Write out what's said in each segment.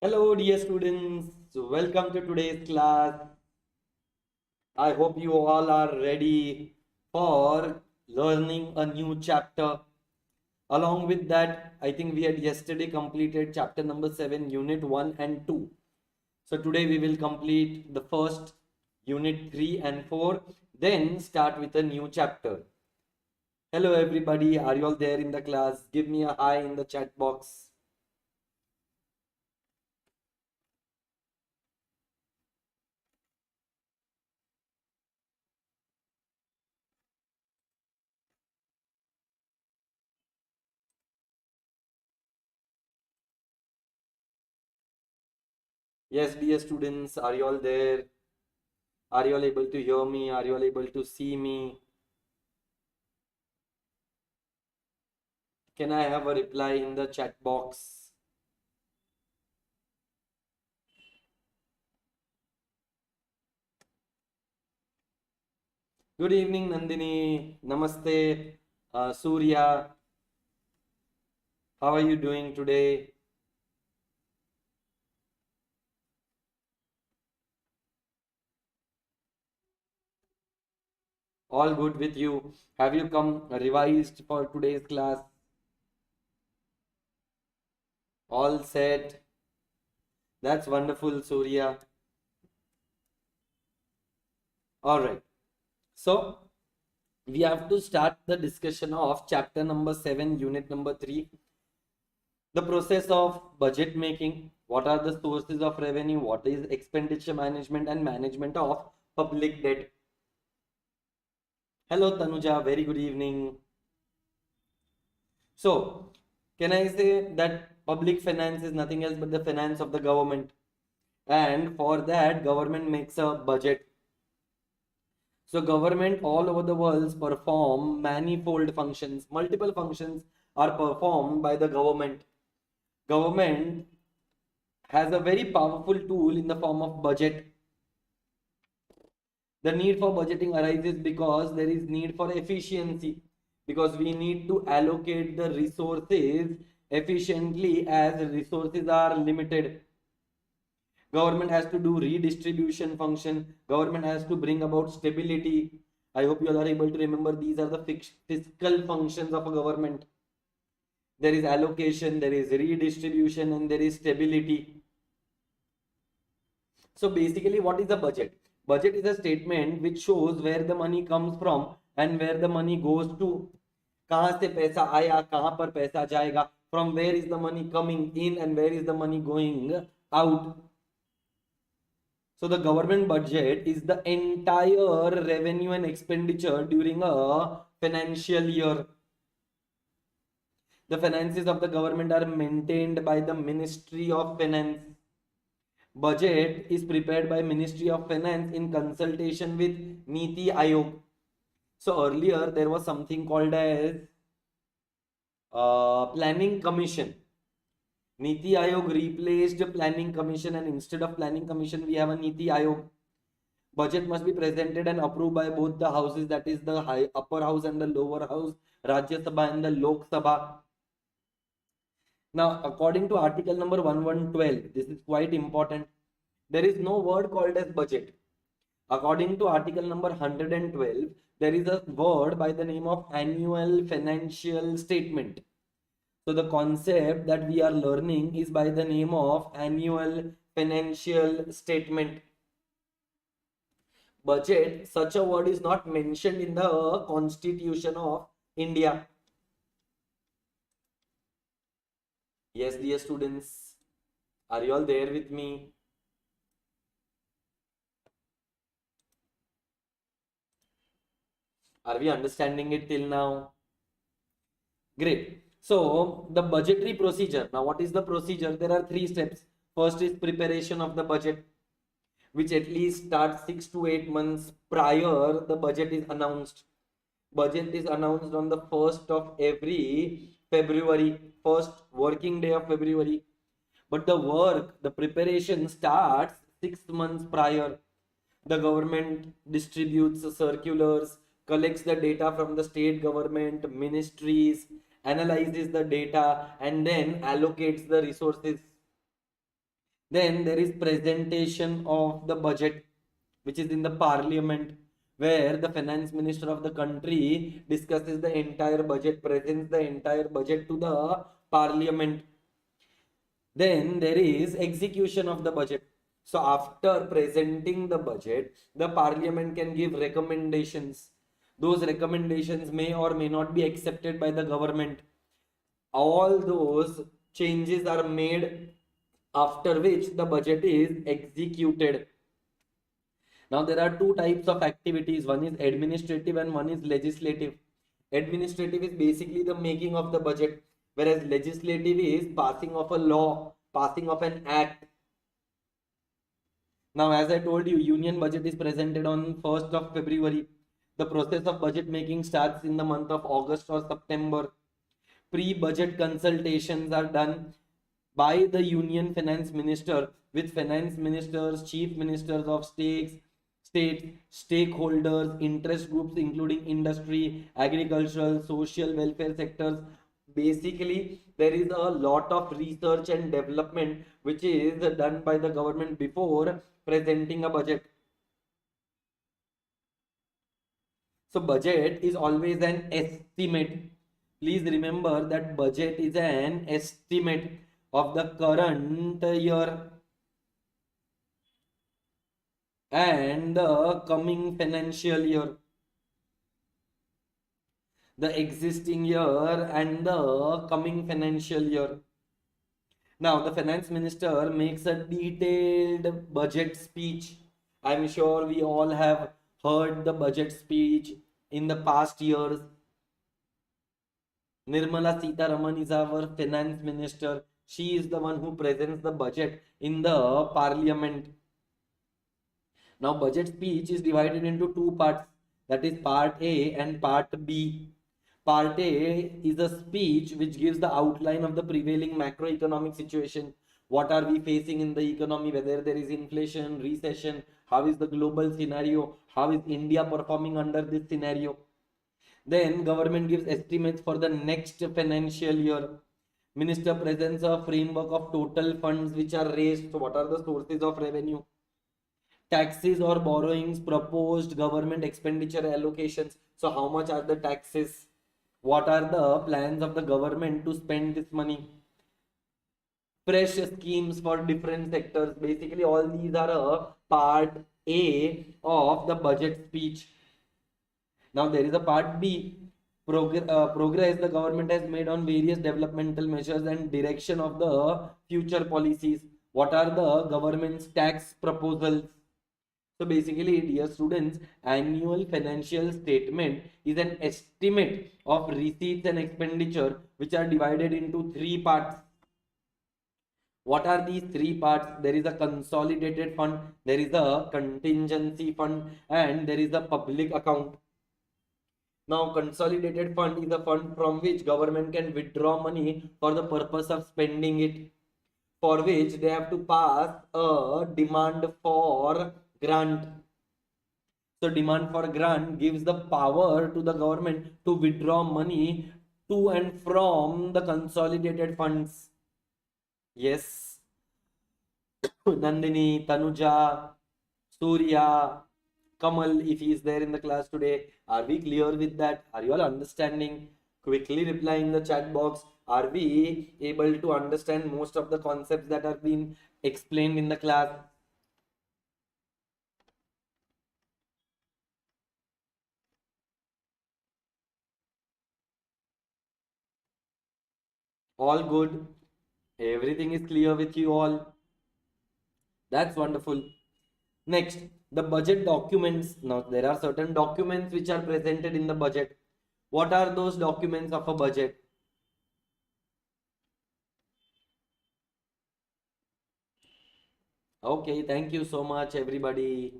Hello, dear students. Welcome to today's class. I hope you all are ready for learning a new chapter. Along with that, I think we had yesterday completed chapter number 7, unit 1 and 2. So today we will complete the first unit 3 and 4, then start with a new chapter. Hello, everybody. Are you all there in the class? Give me a hi in the chat box. Yes, dear students, are you all there? Are you all able to hear me? Are you all able to see me? Can I have a reply in the chat box? Good evening, Nandini. Namaste. Surya, how are you doing today? All good with you? Have you come revised for today's class? All set. That's wonderful, Surya. All right. So, we have to start the discussion of chapter number 7, unit number 3. The process of budget making. What are the sources of revenue? What is expenditure management and management of public debt? Hello, Tanuja. Very good evening. So, can I say that public finance is nothing else but the finance of the government? And for that, government makes a budget. So, government all over the world perform manifold functions. Multiple functions are performed by the government. Government has a very powerful tool in the form of budget. The need for budgeting arises because there is need for efficiency, because we need to allocate the resources efficiently as resources are limited. Government has to do redistribution function. Government has to bring about stability. I hope you all are able to remember these are the fiscal functions of a government. There is allocation, there is redistribution, and there is stability. So basically, what is a budget? Budget is a statement which shows where the money comes from and where the money goes to. कहाँ से पैसा आया, कहाँ पर पैसा जाएगा? From where is the money coming in and where is the money going out? So the government budget is the entire revenue and expenditure during a financial year. The finances of the government are maintained by the Ministry of Finance. Budget is prepared by Ministry of Finance in consultation with Niti Aayog. So earlier there was something called as Planning Commission. Niti Aayog replaced Planning Commission, and instead of Planning Commission we have a Niti Aayog. Budget must be presented and approved by both the houses, that is the upper house and the lower house, Rajya Sabha and the Lok Sabha. Now, according to article number 1112, this is quite important. There is no word called as budget. According to article number 112, there is a word by the name of annual financial statement. So the concept that we are learning is by the name of annual financial statement. Budget, such a word is not mentioned in the Constitution of India. Yes, dear students, are you all there with me? Are we understanding it till now? Great. So the budgetary procedure. Now, what is the procedure? There are three steps. First is preparation of the budget, which at least starts 6 to 8 months prior the budget is announced. Budget is announced on the 1st of every February, first working day of February. But the work, the preparation starts 6 months prior. The government distributes circulars, collects the data from the state government, ministries, analyzes the data, and then allocates the resources. Then there is presentation of the budget, which is in the parliament, where the finance minister of the country discusses the entire budget, presents the entire budget to the parliament. Then there is execution of the budget. So after presenting the budget, the parliament can give recommendations. Those recommendations may or may not be accepted by the government. All those changes are made, after which the budget is executed. Now there are two types of activities. One is administrative and one is legislative. Administrative is basically the making of the budget, whereas legislative is passing of a law, passing of an act. Now, as I told you, union budget is presented on 1st of February. The process of budget making starts in the month of August or September. Pre-budget consultations are done by the union finance minister with finance ministers, chief ministers of states, stakeholders, interest groups including industry, agricultural, social welfare sectors. Basically, there is a lot of research and development which is done by the government before presenting a budget. So budget is always an estimate. Please remember that budget is an estimate of the current year and the coming financial year, the existing year and the coming financial year. Now the finance minister makes a detailed budget speech. I'm sure we all have heard the budget speech in the past years. Nirmala Sitharaman is our finance minister. She is the one who presents the budget in the parliament. Now budget speech is divided into two parts, that is part A and part B. Part A is a speech which gives the outline of the prevailing macroeconomic situation. What are we facing in the economy, whether there is inflation, recession, how is the global scenario, how is India performing under this scenario. Then government gives estimates for the next financial year. Minister presents a framework of total funds which are raised. So what are the sources of revenue? Taxes or borrowings, proposed government expenditure allocations. So how much are the taxes? What are the plans of the government to spend this money? Fresh schemes for different sectors. Basically, all these are a part A of the budget speech. Now there is a part B. Progress the government has made on various developmental measures and direction of the future policies. What are the government's tax proposals? So basically, dear students, annual financial statement is an estimate of receipts and expenditure which are divided into three parts. What are these three parts? There is a consolidated fund, there is a contingency fund, and there is a public account. Now, consolidated fund is a fund from which government can withdraw money for the purpose of spending it, for which they have to pass a demand for grant. So demand for grant gives the power to the government to withdraw money to and from the consolidated funds. Yes. Nandini, Tanuja, Surya, Kamal, if he is there in the class today, are we clear with that? Are you all understanding? Quickly reply in the chat box. Are we able to understand most of the concepts that are being explained in the class? All good. Everything is clear with you all. That's wonderful. Next, the budget documents. Now, there are certain documents which are presented in the budget. What are those documents of a budget? Okay, thank you so much, everybody.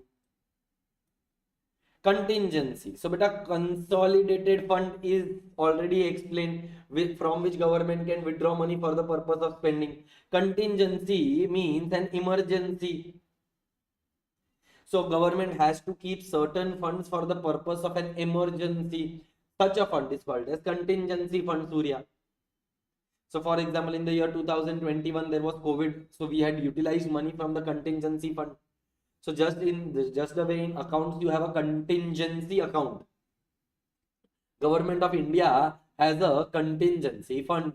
Contingency. So, beta, consolidated fund is already explained, from which government can withdraw money for the purpose of spending. Contingency means an emergency. So government has to keep certain funds for the purpose of an emergency. Such a fund is called as contingency fund, Surya. So for example, in the year 2021, there was COVID. So we had utilized money from the contingency fund. So just the way in accounts, you have a contingency account. Government of India has a contingency fund.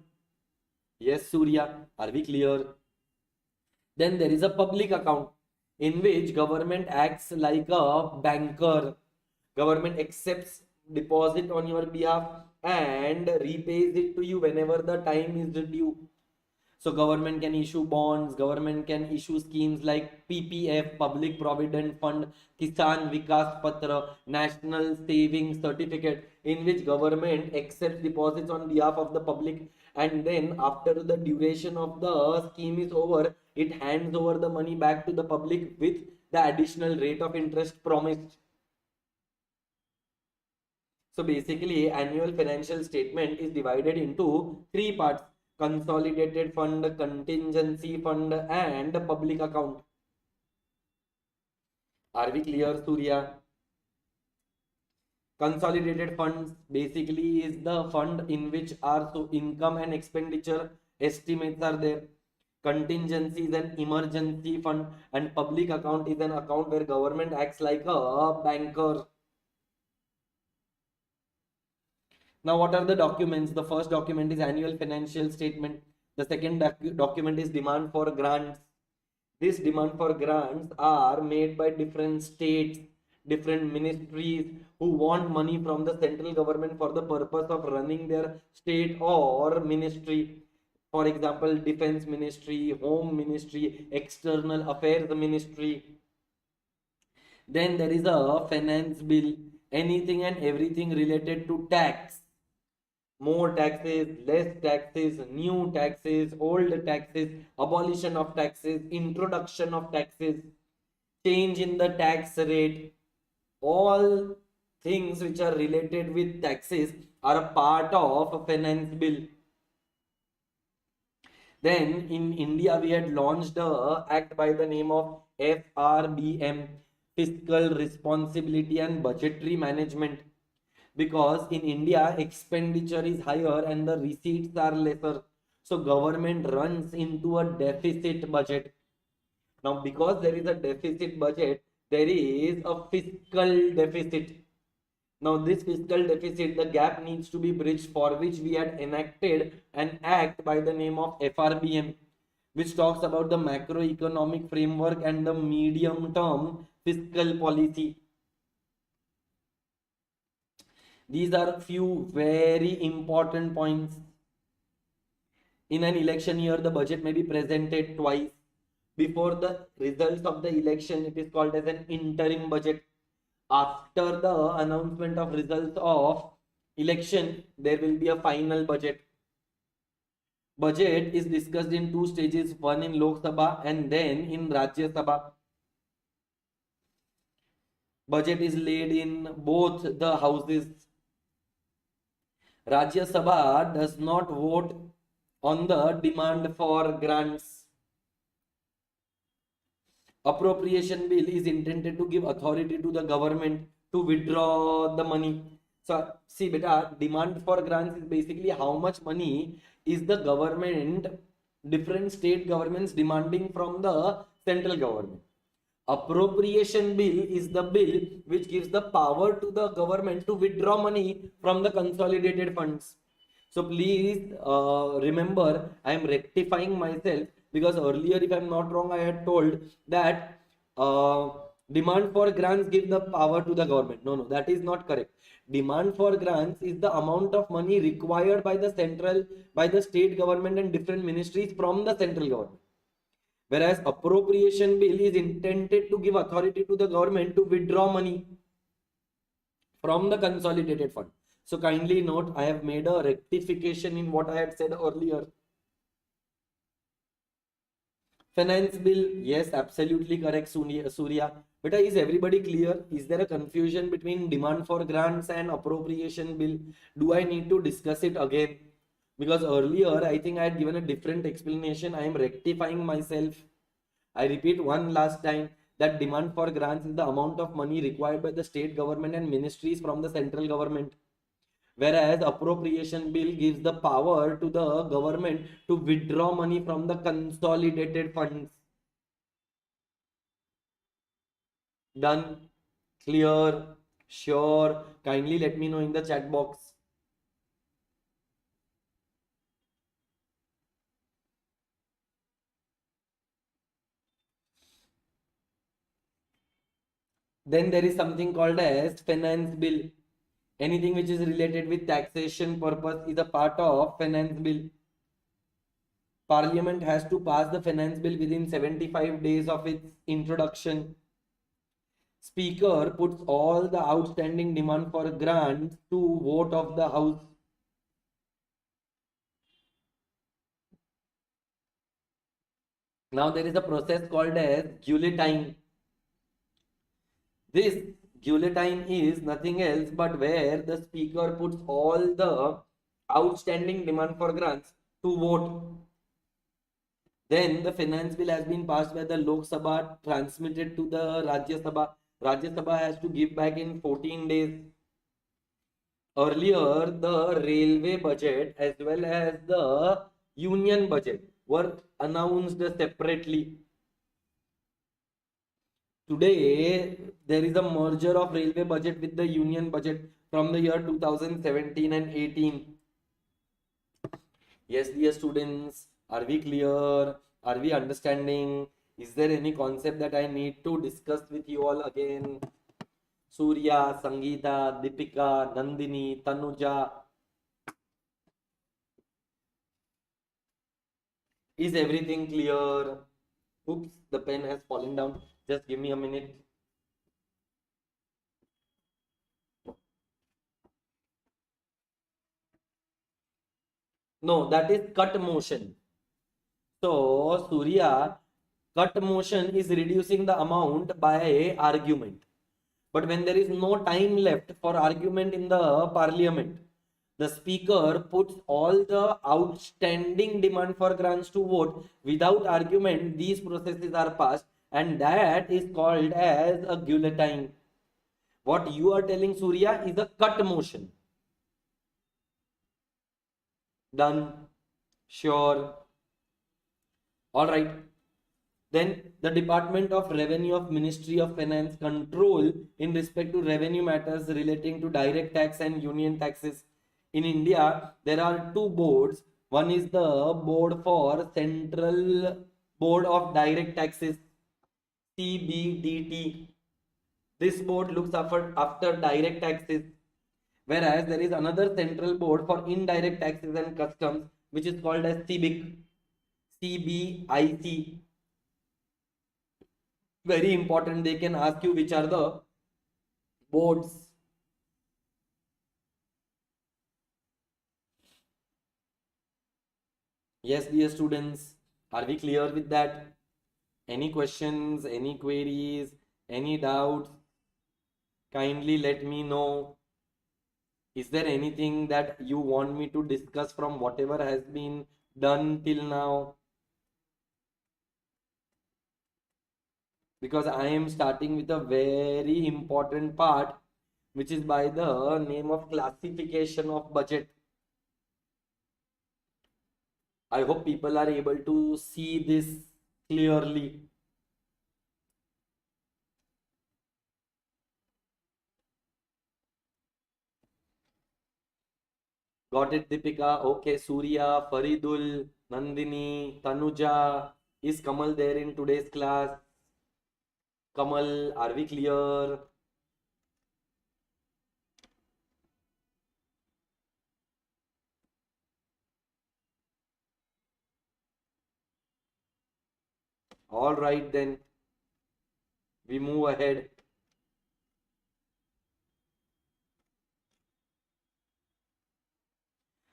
Yes, Surya, are we clear? Then there is a public account in which government acts like a banker. Government accepts deposit on your behalf and repays it to you whenever the time is due. So government can issue bonds, government can issue schemes like PPF, Public Provident Fund, Kisan Vikas Patra, National Savings Certificate, in which government accepts deposits on behalf of the public, and then after the duration of the scheme is over, it hands over the money back to the public with the additional rate of interest promised. So basically, annual financial statement is divided into three parts: consolidated fund, contingency fund, and public account. Are we clear, Surya? Consolidated funds basically is the fund in which are so income and expenditure estimates are there. Contingency is an emergency fund, and public account is an account where government acts like a banker. Now, what are the documents? The first document is annual financial statement. The second document is demand for grants. This demand for grants are made by different states, different ministries who want money from the central government for the purpose of running their state or ministry. For example, Defense Ministry, Home Ministry, External Affairs Ministry. Then there is a finance bill, anything and everything related to tax. More taxes, less taxes, new taxes, old taxes, abolition of taxes, introduction of taxes, change in the tax rate. All things which are related with taxes are a part of a finance bill. Then in India, we had launched a act by the name of FRBM, Fiscal Responsibility and Budgetary Management, because in India expenditure is higher and the receipts are lesser. So government runs into a deficit budget. Now, because there is a deficit budget, there is a fiscal deficit. Now, this fiscal deficit, the gap needs to be bridged, for which we had enacted an act by the name of FRBM, which talks about the macroeconomic framework and the medium term fiscal policy. These are few very important points. In an election year, the budget may be presented twice. Before the results of the election, it is called as an interim budget. After the announcement of results of election, there will be a final budget. Budget is discussed in two stages, one in Lok Sabha and then in Rajya Sabha. Budget is laid in both the houses. Rajya Sabha does not vote on the demand for grants. Appropriation bill is intended to give authority to the government to withdraw the money. So see beta, demand for grants is basically how much money is the government, different state governments demanding from the central government. Appropriation bill is the bill which gives the power to the government to withdraw money from the consolidated funds. So please remember, I am rectifying myself, because earlier, if I am not wrong, I had told that demand for grants give the power to the government. No, that is not correct. Demand for grants is the amount of money required by the state government and different ministries from the central government. Whereas appropriation bill is intended to give authority to the government to withdraw money from the consolidated fund. So kindly note, I have made a rectification in what I had said earlier. Finance bill, yes, absolutely correct, Surya. But is everybody clear? Is there a confusion between demand for grants and appropriation bill? Do I need to discuss it again? Because earlier, I think I had given a different explanation. I am rectifying myself. I repeat one last time that demand for grants is the amount of money required by the state government and ministries from the central government. Whereas appropriation bill gives the power to the government to withdraw money from the consolidated funds. Done? Clear? Sure? Kindly let me know in the chat box. Then there is something called as finance bill. Anything which is related with taxation purpose is a part of finance bill. Parliament has to pass the finance bill within 75 days of its introduction. Speaker puts all the outstanding demand for grants to vote of the House. Now there is a process called as guillotine. This guillotine is nothing else but where the speaker puts all the outstanding demand for grants to vote. Then the finance bill has been passed by the Lok Sabha, transmitted to the Rajya Sabha. Rajya Sabha has to give back in 14 days. Earlier, the railway budget as well as the union budget were announced separately. Today, there is a merger of railway budget with the union budget from the year 2017 and 18. Yes, dear students, are we clear? Are we understanding? Is there any concept that I need to discuss with you all again? Surya, Sangeeta, Deepika, Nandini, Tanuja. Is everything clear? Oops, the pen has fallen down. Just give me a minute. No, that is cut motion. So, Surya, cut motion is reducing the amount by argument. But when there is no time left for argument in the parliament, the speaker puts all the outstanding demand for grants to vote without argument. These processes are passed, and that is called as a guillotine. What you are telling, Surya, is a cut motion. Done? Sure. All right. Then the Department of Revenue of Ministry of Finance control in respect to revenue matters relating to direct tax and union taxes. In India, there are two boards. One is the Board for Central Board of Direct Taxes, CBDT. This board looks after direct taxes. Whereas there is another central board for indirect taxes and customs, which is called as CBIC. CBIC. Very important, they can ask you which are the boards. Yes, dear students, are we clear with that? Any questions, any queries, any doubts? Kindly let me know. Is there anything that you want me to discuss from whatever has been done till now? Because I am starting with a very important part, which is by the name of classification of budget. I hope people are able to see this clearly. Got it, Deepika? Okay, Surya, Faridul, Nandini, Tanuja. Is Kamal there in today's class? Kamal, are we clear? All right, then we move ahead.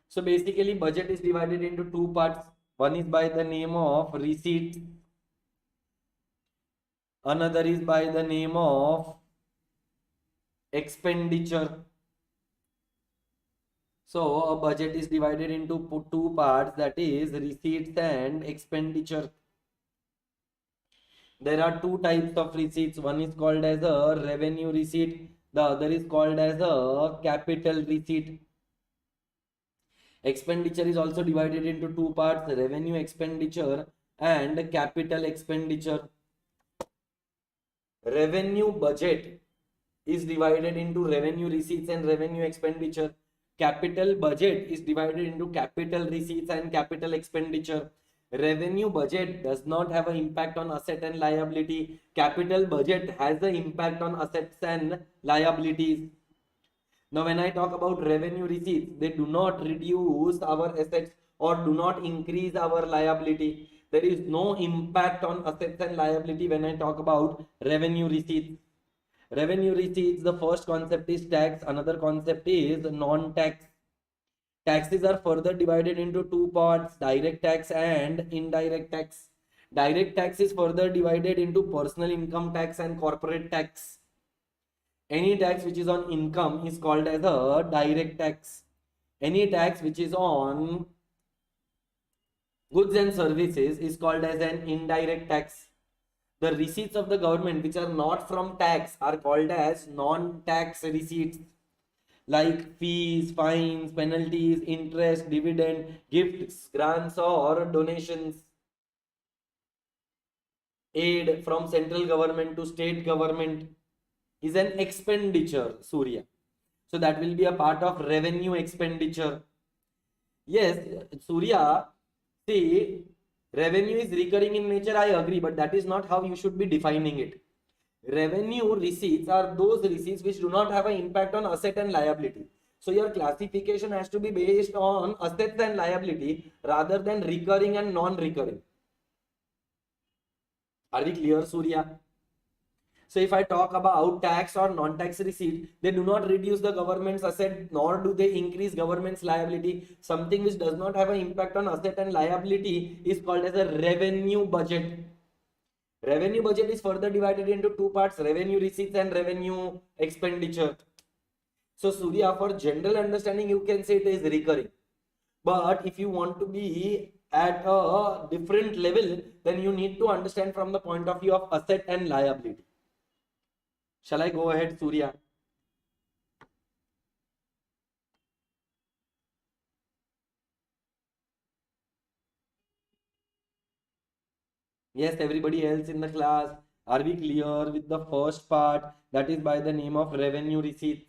So basically, budget is divided into two parts. One is by the name of receipts. Another is by the name of expenditure. So a budget is divided into two parts, that is receipts and expenditure. There are two types of receipts. One is called as a revenue receipt. The other is called as a capital receipt. Expenditure is also divided into two parts, revenue expenditure and capital expenditure. Revenue budget is divided into revenue receipts and revenue expenditure. Capital budget is divided into capital receipts and capital expenditure. Revenue budget does not have an impact on asset and liability. Capital budget has an impact on assets and liabilities. Now, when I talk about revenue receipts, they do not reduce our assets or do not increase our liability. There is no impact on assets and liability when I talk about revenue receipts. Revenue receipts, the first concept is tax, another concept is non-tax. Taxes are further divided into two parts, direct tax and indirect tax. Direct tax is further divided into personal income tax and corporate tax. Any tax which is on income is called as a direct tax. Any tax which is on goods and services is called as an indirect tax. The receipts of the government which are not from tax are called as non-tax receipts, like fees, fines, penalties, interest, dividend, gifts, grants or donations, aid from central government to state government is an expenditure, Surya. So that will be a part of revenue expenditure. Yes, Surya, see, revenue is recurring in nature, I agree, but that is not how you should be defining it. Revenue receipts are those receipts which do not have an impact on asset and liability. So your classification has to be based on assets and liability rather than recurring and non-recurring. Are we clear, Surya? So if I talk about tax or non-tax receipt, they do not reduce the government's asset nor do they increase government's liability. Something which does not have an impact on asset and liability is called as a revenue budget. Revenue budget is further divided into two parts, revenue receipts and revenue expenditure. So Surya, for general understanding, you can say it is recurring. But if you want to be at a different level, then you need to understand from the point of view of asset and liability. Shall I go ahead, Surya? Yes, everybody else in the class, are we clear with the first part, that is by the name of revenue receipts?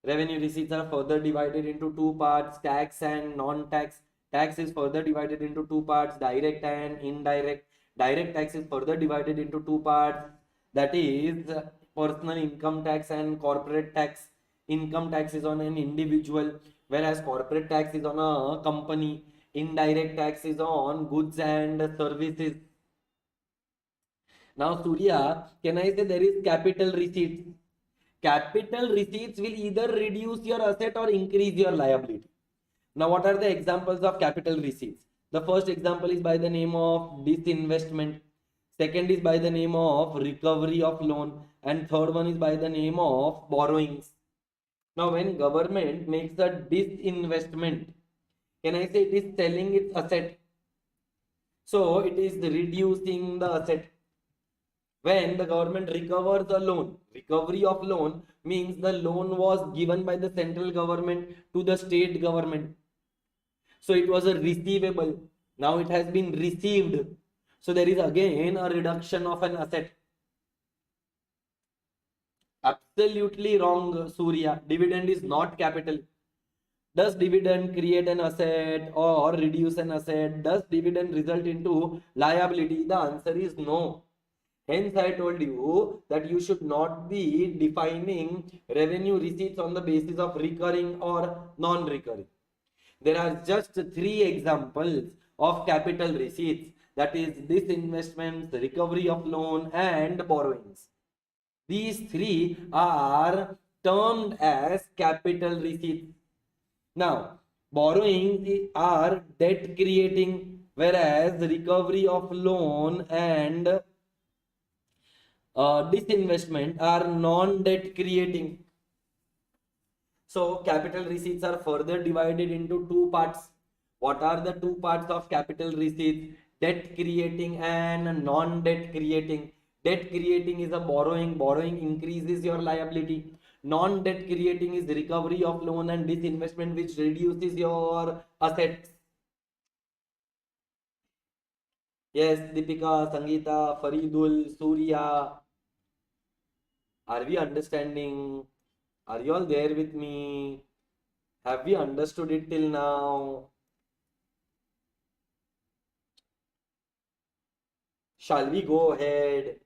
Revenue receipts are further divided into two parts, tax and non-tax. Tax is further divided into two parts, direct and indirect. Direct tax is further divided into two parts, that is personal income tax and corporate tax. Income tax is on an individual, whereas corporate tax is on a company. Indirect tax is on goods and services. Now, Surya, can I say there is capital receipts? Capital receipts will either reduce your asset or increase your liability. Now, what are the examples of capital receipts? The first example is by the name of disinvestment. Second is by the name of recovery of loan. And third one is by the name of borrowings. Now, when government makes a disinvestment, can I say it is selling its asset? So, it is reducing the asset. When the government recovers a loan, recovery of loan means the loan was given by the central government to the state government. So it was a receivable. Now it has been received. So there is again a reduction of an asset. Absolutely wrong, Surya. Dividend is not capital. Does dividend create an asset or reduce an asset? Does dividend result into liability? The answer is no. Hence, I told you that you should not be defining revenue receipts on the basis of recurring or non-recurring. There are just three examples of capital receipts, that is disinvestments, recovery of loan and borrowings. These three are termed as capital receipts. Now, borrowing are debt creating, whereas recovery of loan and disinvestment are non-debt creating. So capital receipts are further divided into two parts. What are the two parts of capital receipts? Debt creating and non-debt creating. Debt creating is a borrowing. Borrowing increases your liability. Non-debt creating is recovery of loan and disinvestment, which reduces your assets. Yes, Deepika, Sangeeta, Faridul, Surya, are we understanding? Are you all there with me? Have we understood it till now? Shall we go ahead?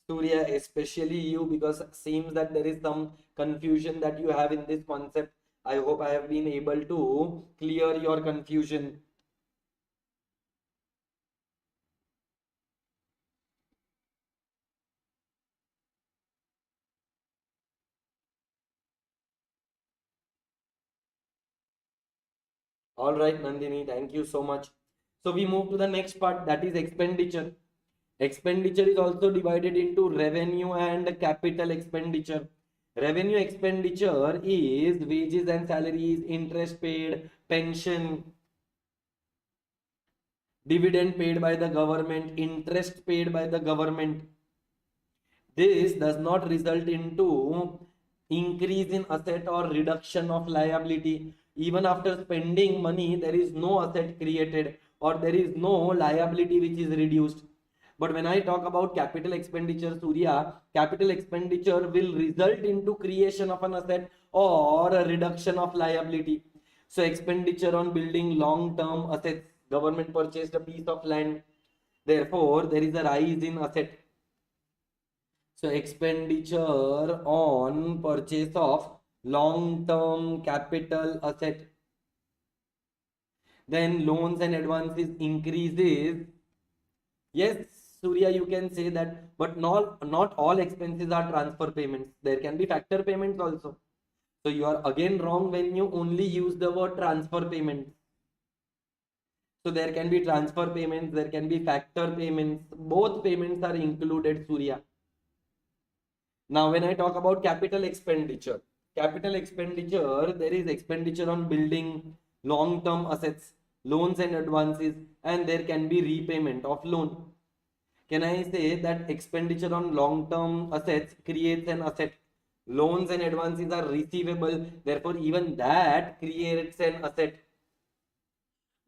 Surya, especially you, because it seems that there is some confusion that you have in this concept. I hope I have been able to clear your confusion. All right, Nandini, thank you so much. So we move to the next part, that is expenditure. Expenditure is also divided into revenue and capital expenditure. Revenue expenditure is wages and salaries, interest paid, pension, dividend paid by the government, interest paid by the government. This does not result into increase in asset or reduction of liability. Even after spending money, there is no asset created or there is no liability which is reduced. But when I talk about capital expenditure, Surya, capital expenditure will result into creation of an asset or a reduction of liability. So expenditure on building long-term assets. Government purchased a piece of land. Therefore, there is a rise in asset. So expenditure on purchase of long-term capital asset. Then loans and advances increases. Yes, Surya, you can say that, but not all expenses are transfer payments. There can be factor payments also. So you are again wrong when you only use the word transfer payments. So there can be transfer payments, there can be factor payments. Both payments are included, Surya. Now, when I talk about capital expenditure, there is expenditure on building, long-term assets, loans and advances, and there can be repayment of loan. Can I say that expenditure on long-term assets creates an asset? Loans and advances are receivable, therefore even that creates an asset.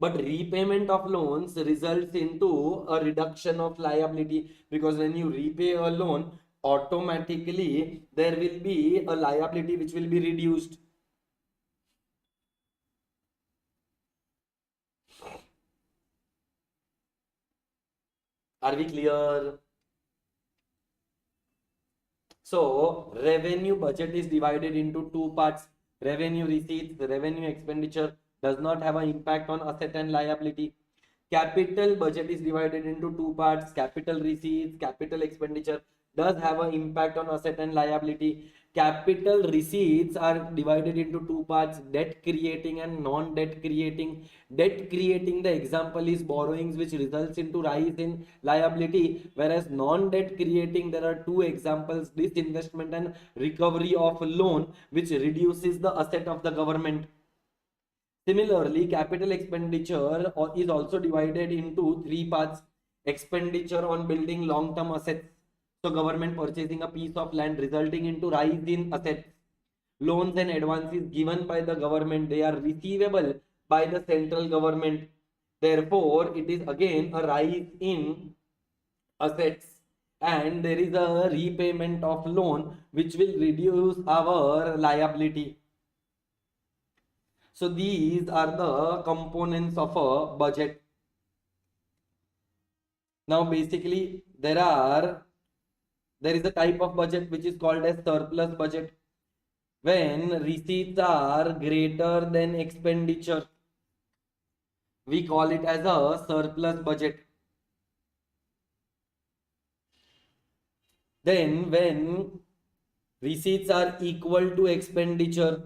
But repayment of loans results into a reduction of liability, because when you repay a loan, automatically there will be a liability which will be reduced. Are we clear? So revenue budget is divided into two parts: revenue receipts, revenue expenditure does not have an impact on asset and liability. Capital budget is divided into two parts: capital receipts, capital expenditure does have an impact on asset and liability. Capital receipts are divided into two parts: debt creating and non-debt creating. Debt creating, the example is borrowings, which results into rise in liability, whereas non-debt creating, there are two examples: disinvestment and recovery of loan, which reduces the asset of the government. Similarly, capital expenditure is also divided into three parts: expenditure on building long-term assets, so government purchasing a piece of land resulting into rise in assets. Loans and advances given by the government, they are receivable by the central government. Therefore, it is again a rise in assets. And there is a repayment of loan which will reduce our liability. So these are the components of a budget. Now basically there is a type of budget which is called as surplus budget. When receipts are greater than expenditure, we call it as a surplus budget. Then when receipts are equal to expenditure,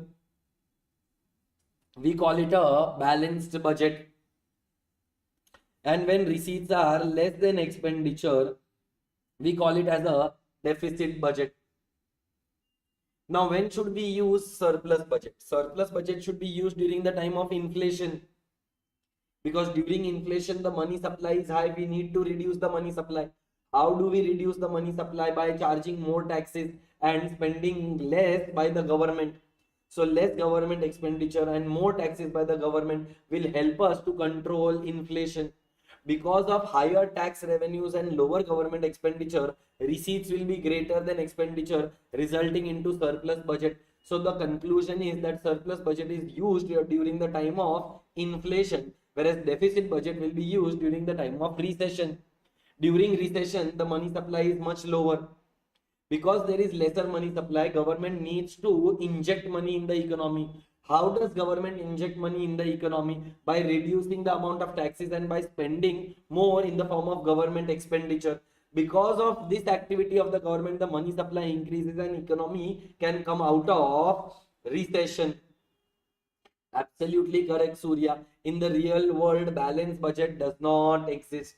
we call it a balanced budget. And when receipts are less than expenditure, we call it as a deficit budget. Now, when should we use surplus budget? Surplus budget should be used during the time of inflation, because during inflation the money supply is high, we need to reduce the money supply. How do we reduce the money supply? By charging more taxes and spending less by the government. So less government expenditure and more taxes by the government will help us to control inflation. Because of higher tax revenues and lower government expenditure, receipts will be greater than expenditure, resulting into surplus budget. So the conclusion is that surplus budget is used during the time of inflation, whereas deficit budget will be used during the time of recession. During recession, the money supply is much lower. Because there is lesser money supply, government needs to inject money in the economy. How does government inject money in the economy? By reducing the amount of taxes and by spending more in the form of government expenditure. Because of this activity of the government, the money supply increases and economy can come out of recession. Absolutely correct, Surya. In the real world, balanced budget does not exist.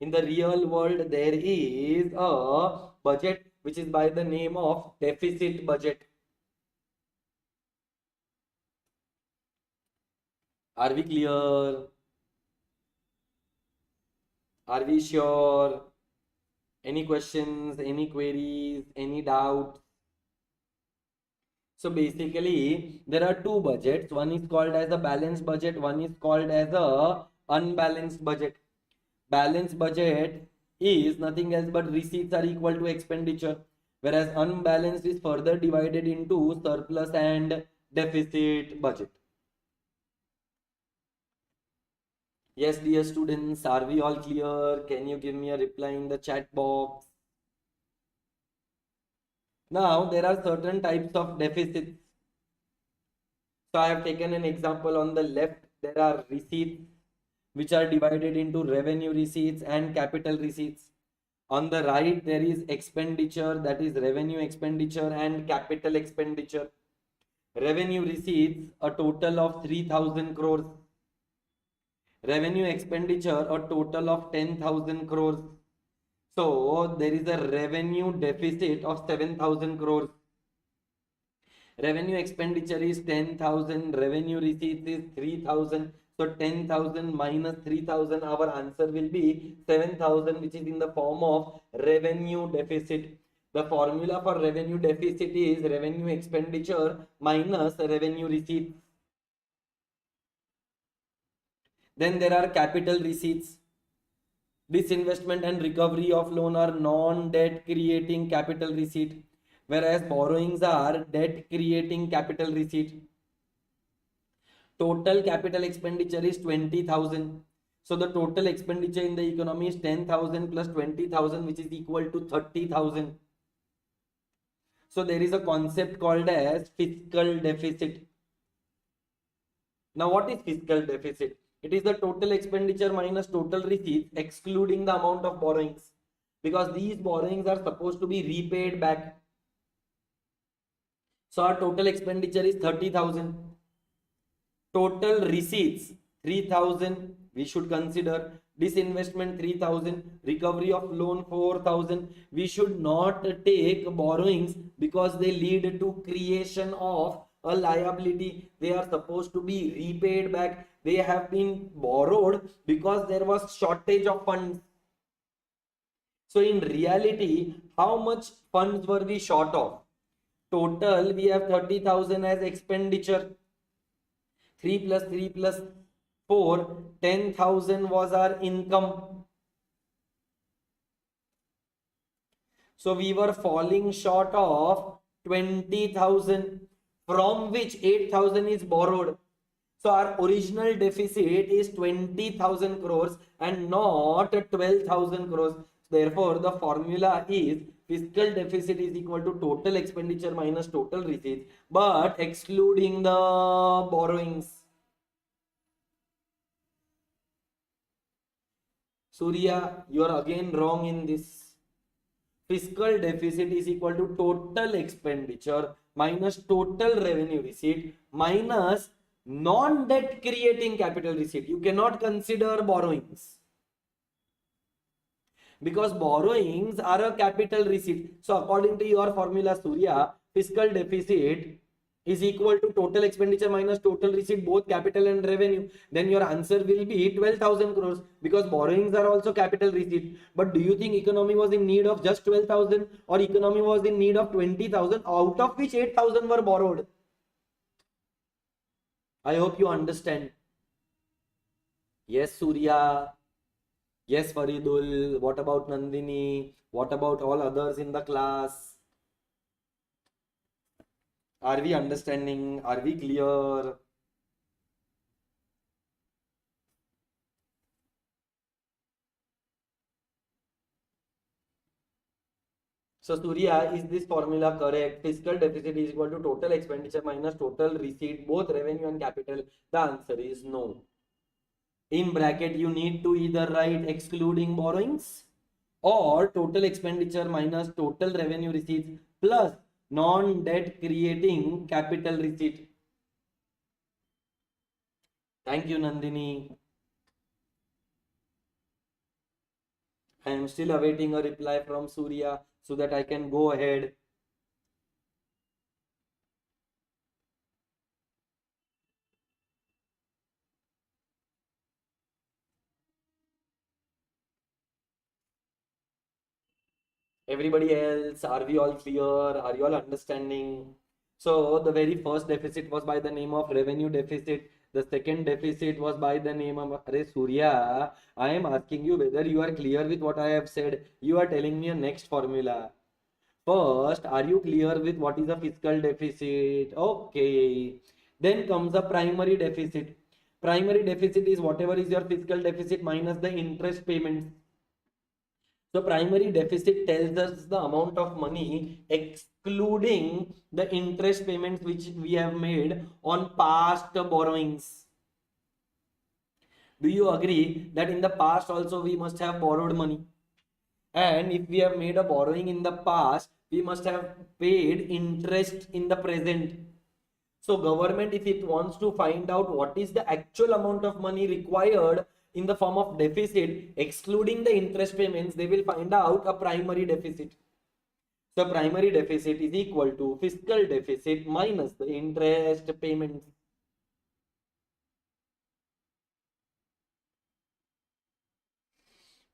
In the real world, there is a budget which is by the name of deficit budget. Are we clear? Are we sure? Any questions, any queries, any doubts? So basically, there are two budgets. One is called as a balanced budget. One is called as a unbalanced budget. Balanced budget is nothing else but receipts are equal to expenditure, whereas unbalanced is further divided into surplus and deficit budget. Yes, dear students, are we all clear? Can you give me a reply in the chat box? Now, there are certain types of deficits. So I have taken an example. On the left, there are receipts which are divided into revenue receipts and capital receipts. On the right, there is expenditure, that is revenue expenditure and capital expenditure. Revenue receipts, a total of 3,000 crores. Revenue expenditure, a total of 10,000 crores. So there is a revenue deficit of 7,000 crores. Revenue expenditure is 10,000, revenue receipts is 3,000. So 10,000 minus 3,000, our answer will be 7,000, which is in the form of revenue deficit. The formula for revenue deficit is revenue expenditure minus revenue receipts. Then there are capital receipts. Disinvestment and recovery of loan are non-debt creating capital receipt, whereas borrowings are debt creating capital receipt. Total capital expenditure is 20,000. So the total expenditure in the economy is 10,000 plus 20,000, which is equal to 30,000. So there is a concept called as fiscal deficit. Now what is fiscal deficit? It is the total expenditure minus total receipts excluding the amount of borrowings, because these borrowings are supposed to be repaid back. So our total expenditure is 30,000. Total receipts 3,000, we should consider. Disinvestment 3,000, recovery of loan 4,000. We should not take borrowings because they lead to creation of a liability. They are supposed to be repaid back. They have been borrowed because there was shortage of funds. So in reality, how much funds were we short of? Total, we have 30,000 as expenditure. 3 plus 3 plus 4, 10,000 was our income. So we were falling short of 20,000, from which 8,000 is borrowed. So our original deficit is 20,000 crores and not 12,000 crores. Therefore, the formula is fiscal deficit is equal to total expenditure minus total receipts, but excluding the borrowings. Surya, you are again wrong in this. Fiscal deficit is equal to total expenditure minus total revenue receipt minus non-debt creating capital receipt. You cannot consider borrowings, because borrowings are a capital receipt. So according to your formula, Surya, fiscal deficit is equal to total expenditure minus total receipt, both capital and revenue, then your answer will be 12,000 crores, because borrowings are also capital receipt. But do you think economy was in need of just 12,000, or economy was in need of 20,000, out of which 8,000 were borrowed? I hope you understand. Yes, Surya. Yes, Faridul. What about Nandini? What about all others in the class? Are we understanding? Are we clear? So Surya, is this formula correct? Fiscal deficit is equal to total expenditure minus total receipt, both revenue and capital. The answer is no. In bracket, you need to either write excluding borrowings or total expenditure minus total revenue receipts plus non-debt creating capital receipt. Thank you, Nandini. I am still awaiting a reply from Surya so that I can go ahead. Everybody else, are we all clear? Are you all understanding? So the very first deficit was by the name of revenue deficit. The second deficit was by the name of Are Surya. I am asking you whether you are clear with what I have said. You are telling me a next formula. First, are you clear with what is a fiscal deficit? Okay. Then comes the primary deficit. Primary deficit is whatever is your fiscal deficit minus the interest payments. So primary deficit tells us the amount of money excluding the interest payments which we have made on past borrowings. Do you agree that in the past also we must have borrowed money? And if we have made a borrowing in the past, we must have paid interest in the present. So government, if it wants to find out what is the actual amount of money required in the form of deficit, excluding the interest payments, they will find out a primary deficit. So primary deficit is equal to fiscal deficit minus the interest payments.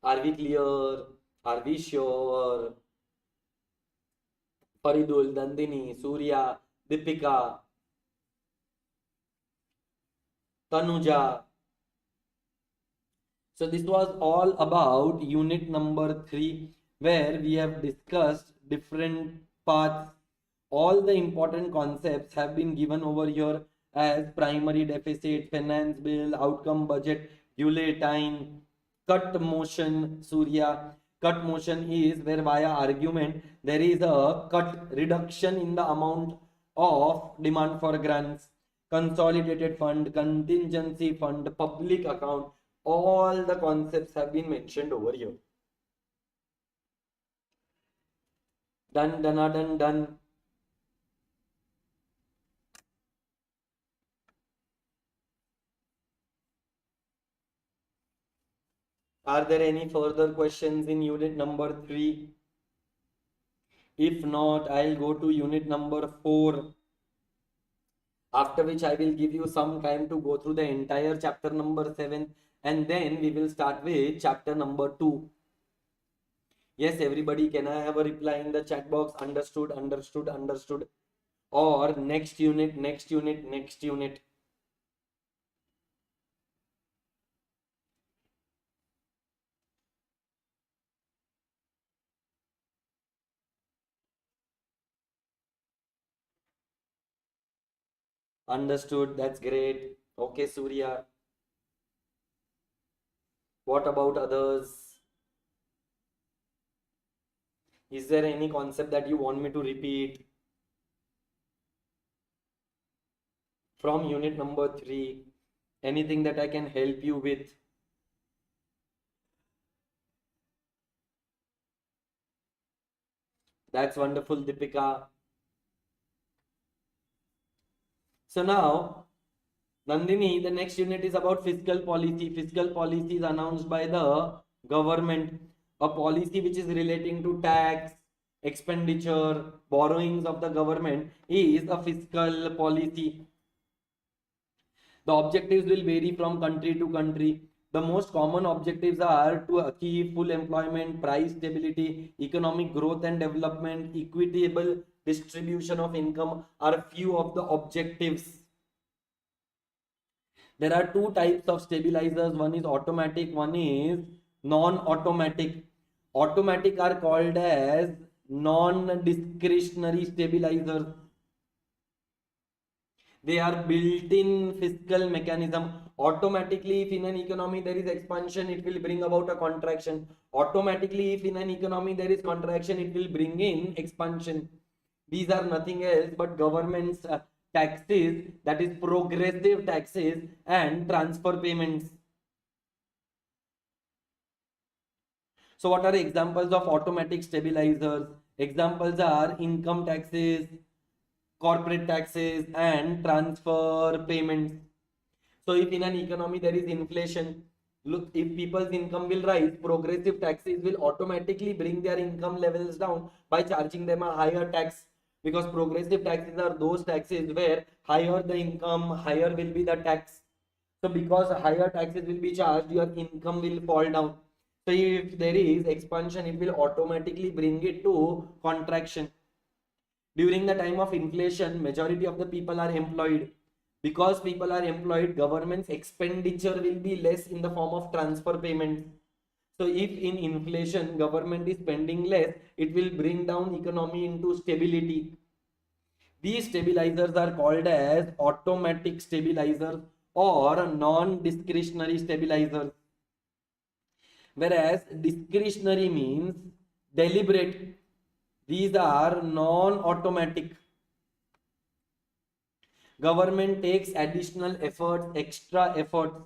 Are we clear? Are we sure? Faridul, Dandini, Surya, Deepika, Tanuja. So this was all about unit number 3, where we have discussed different parts. All the important concepts have been given over here as primary deficit, finance bill, outcome budget, delay time, cut motion, Surya. Cut motion is where via argument there is a cut reduction in the amount of demand for grants, consolidated fund, contingency fund, public account. All the concepts have been mentioned over here. Done, done, done, done. Are there any further questions in unit number 3? If not, I'll go to unit number 4. After which I will give you some time to go through the entire chapter number 7, and then we will start with chapter number 2. Yes, everybody, can I have a reply in the chat box? Understood, understood, understood. Or next unit, next unit, next unit. Understood, that's great. Okay, Surya. What about others? Is there any concept that you want me to repeat from unit number 3? Anything that I can help you with? That's wonderful, Deepika. So now, Nandini, the next unit is about fiscal policy. Fiscal policy is announced by the government. A policy which is relating to tax, expenditure, borrowings of the government is a fiscal policy. The objectives will vary from country to country. The most common objectives are to achieve full employment, price stability, economic growth and development, equitable distribution of income are few of the objectives. There are two types of stabilizers. One is automatic, one is non-automatic. Automatic are called as non-discretionary stabilizers. They are built-in fiscal mechanism. Automatically, if in an economy there is expansion, it will bring about a contraction. Automatically, if in an economy there is contraction, it will bring in expansion. These are nothing else but government's taxes, that is progressive taxes and transfer payments. So what are examples of automatic stabilizers? Examples are income taxes, corporate taxes and transfer payments. So if in an economy there is inflation, look, if people's income will rise, progressive taxes will automatically bring their income levels down by charging them a higher tax, because progressive taxes are those taxes where higher the income, higher will be the tax. So because higher taxes will be charged, your income will fall down. So if there is expansion, it will automatically bring it to contraction. During the time of inflation, majority of the people are employed. Because people are employed, government's expenditure will be less in the form of transfer payments. So if in inflation government is spending less, it will bring down economy into stability. These stabilizers are called as automatic stabilizers or non-discretionary stabilizers. Whereas discretionary means deliberate. These are non-automatic. Government takes additional efforts, extra efforts.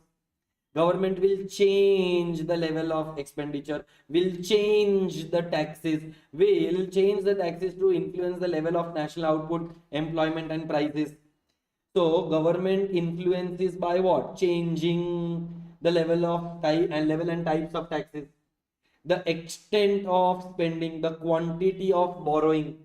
Government will change the level of expenditure, will change the taxes, will change the taxes to influence the level of national output, employment and prices. So government influences by what? Changing the level of type and level and types of taxes, the extent of spending, the quantity of borrowing.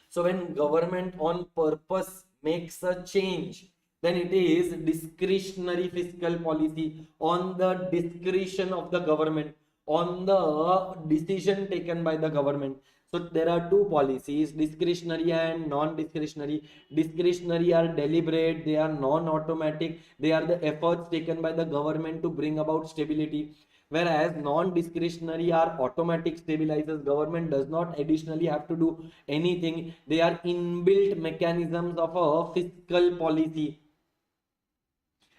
So when government on purpose makes a change, then it is discretionary fiscal policy, on the discretion of the government, on the decision taken by the government. So there are two policies, discretionary and non-discretionary. Discretionary are deliberate, they are non-automatic, they are the efforts taken by the government to bring about stability. Whereas non-discretionary are automatic stabilizers. Government does not additionally have to do anything. They are inbuilt mechanisms of a fiscal policy,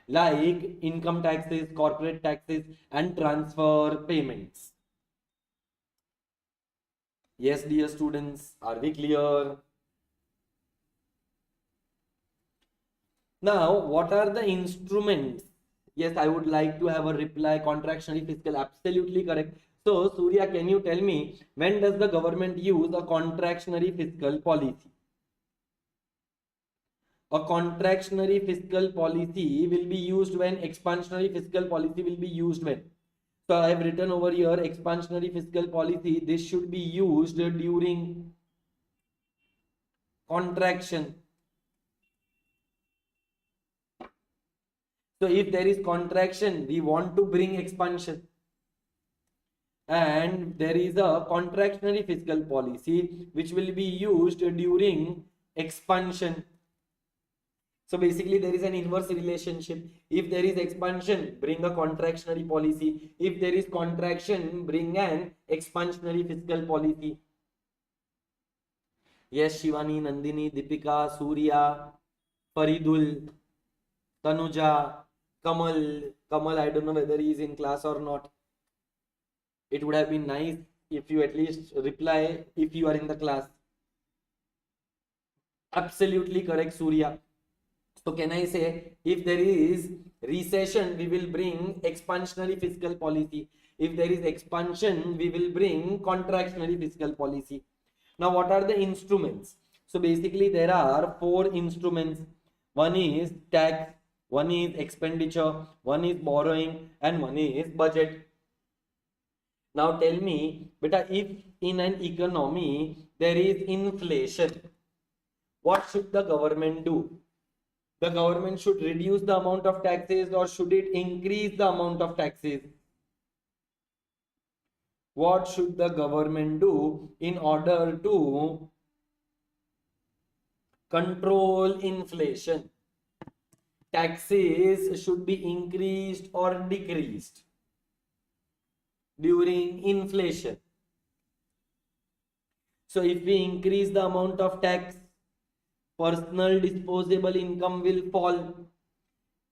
like income taxes, corporate taxes and transfer payments. Yes, dear students, are we clear? Now, what are the instruments? Yes, I would like to have a reply. Contractionary fiscal, absolutely correct. So, Surya, can you tell me, when does the government use a contractionary fiscal policy? A contractionary fiscal policy will be used when expansionary fiscal policy will be used when. So I have written over here expansionary fiscal policy. This should be used during contraction. So if there is contraction, we want to bring expansion. And there is a contractionary fiscal policy which will be used during expansion. So basically there is an inverse relationship. If there is expansion, bring a contractionary policy. If there is contraction, bring an expansionary fiscal policy. Yes, Shivani, Nandini, Deepika, Surya, Faridul, Tanuja, Kamal. Kamal, I don't know whether he is in class or not. It would have been nice if you at least reply if you are in the class. Absolutely correct, Surya. So can I say, if there is recession, we will bring expansionary fiscal policy. If there is expansion, we will bring contractionary fiscal policy. Now, what are the instruments? So basically, there are four instruments. One is tax, one is expenditure, one is borrowing, and one is budget. Now tell me, Beta, if in an economy there is inflation, what should the government do? The government should reduce the amount of taxes or should it increase the amount of taxes? What should the government do in order to control inflation? Taxes should be increased or decreased during inflation. So if we increase the amount of tax, personal disposable income will fall.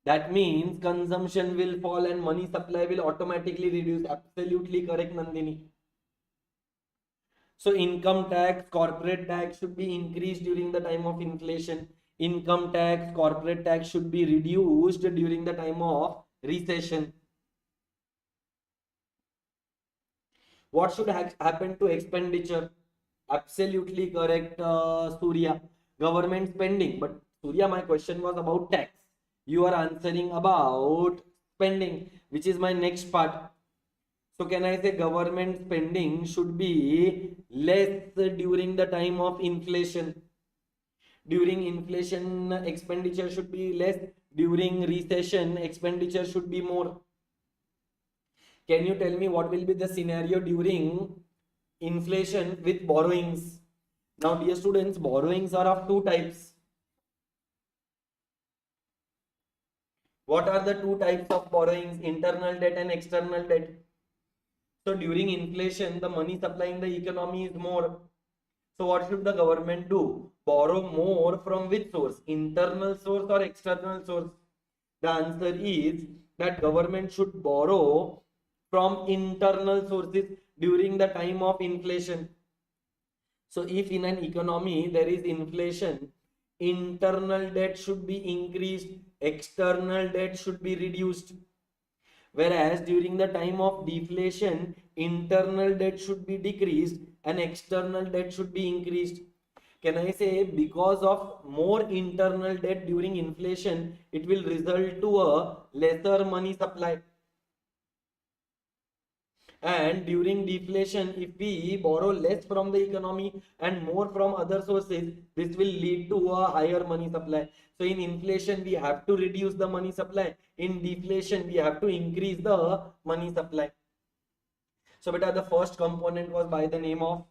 That means consumption will fall and money supply will automatically reduce. Absolutely correct, Nandini. So income tax, corporate tax should be increased during the time of inflation. Income tax, corporate tax should be reduced during the time of recession. What should happen to expenditure? Absolutely correct, Surya. Government spending. But Surya, my question was about tax. You are answering about spending, which is my next part. So can I say government spending should be less during the time of inflation? During inflation, expenditure should be less. During recession, expenditure should be more. Can you tell me what will be the scenario during inflation with borrowings? Now, dear students, borrowings are of two types. What are the two types of borrowings? Internal debt and external debt. So during inflation, the money supply in the economy is more. So what should the government do? Borrow more from which source? Internal source or external source? The answer is that government should borrow from internal sources during the time of inflation. So if in an economy there is inflation, internal debt should be increased, external debt should be reduced. Whereas during the time of deflation, internal debt should be decreased and external debt should be increased. Can I say because of more internal debt during inflation, it will result to a lesser money supply? And during deflation, if we borrow less from the economy and more from other sources, this will lead to a higher money supply. So in inflation, we have to reduce the money supply. In deflation, we have to increase the money supply. So beta, the first component was by the name of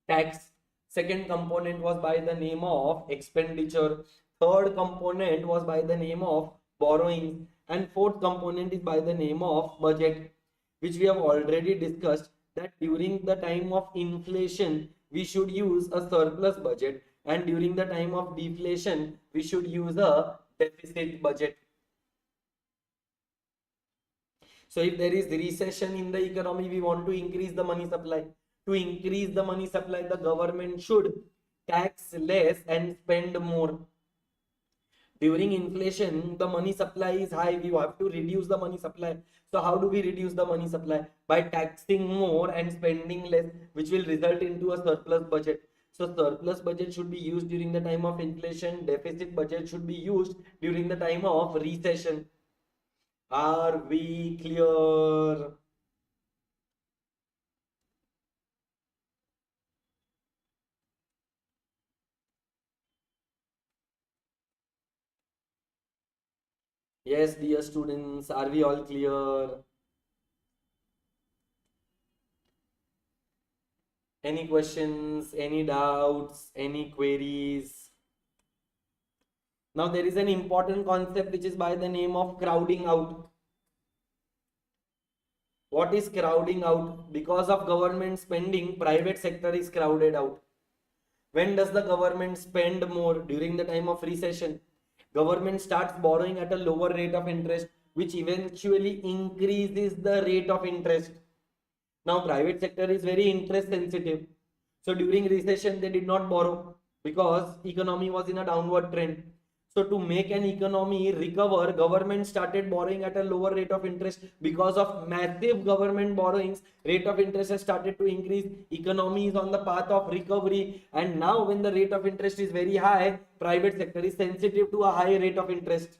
tax. Second component was by the name of expenditure. Third component was by the name of borrowing. And fourth component is by the name of budget, which we have already discussed that during the time of inflation, we should use a surplus budget, and during the time of deflation, we should use a deficit budget. So if there is recession in the economy, we want to increase the money supply. To increase the money supply, the government should tax less and spend more. During inflation, the money supply is high. We have to reduce the money supply. So how do we reduce the money supply? By taxing more and spending less, which will result into a surplus budget. So surplus budget should be used during the time of inflation. Deficit budget should be used during the time of recession. Are we clear? Yes, dear students, are we all clear? Any questions, any doubts, any queries? Now there is an important concept which is by the name of crowding out. What is crowding out? Because of government spending, private sector is crowded out. When does the government spend more? During the time of recession. Government starts borrowing at a lower rate of interest, which eventually increases the rate of interest. Now private sector is very interest sensitive. So during recession, they did not borrow because economy was in a downward trend. So to make an economy recover, government started borrowing at a lower rate of interest. Because of massive government borrowings, rate of interest has started to increase. Economy is on the path of recovery. And now when the rate of interest is very high, private sector is sensitive to a high rate of interest.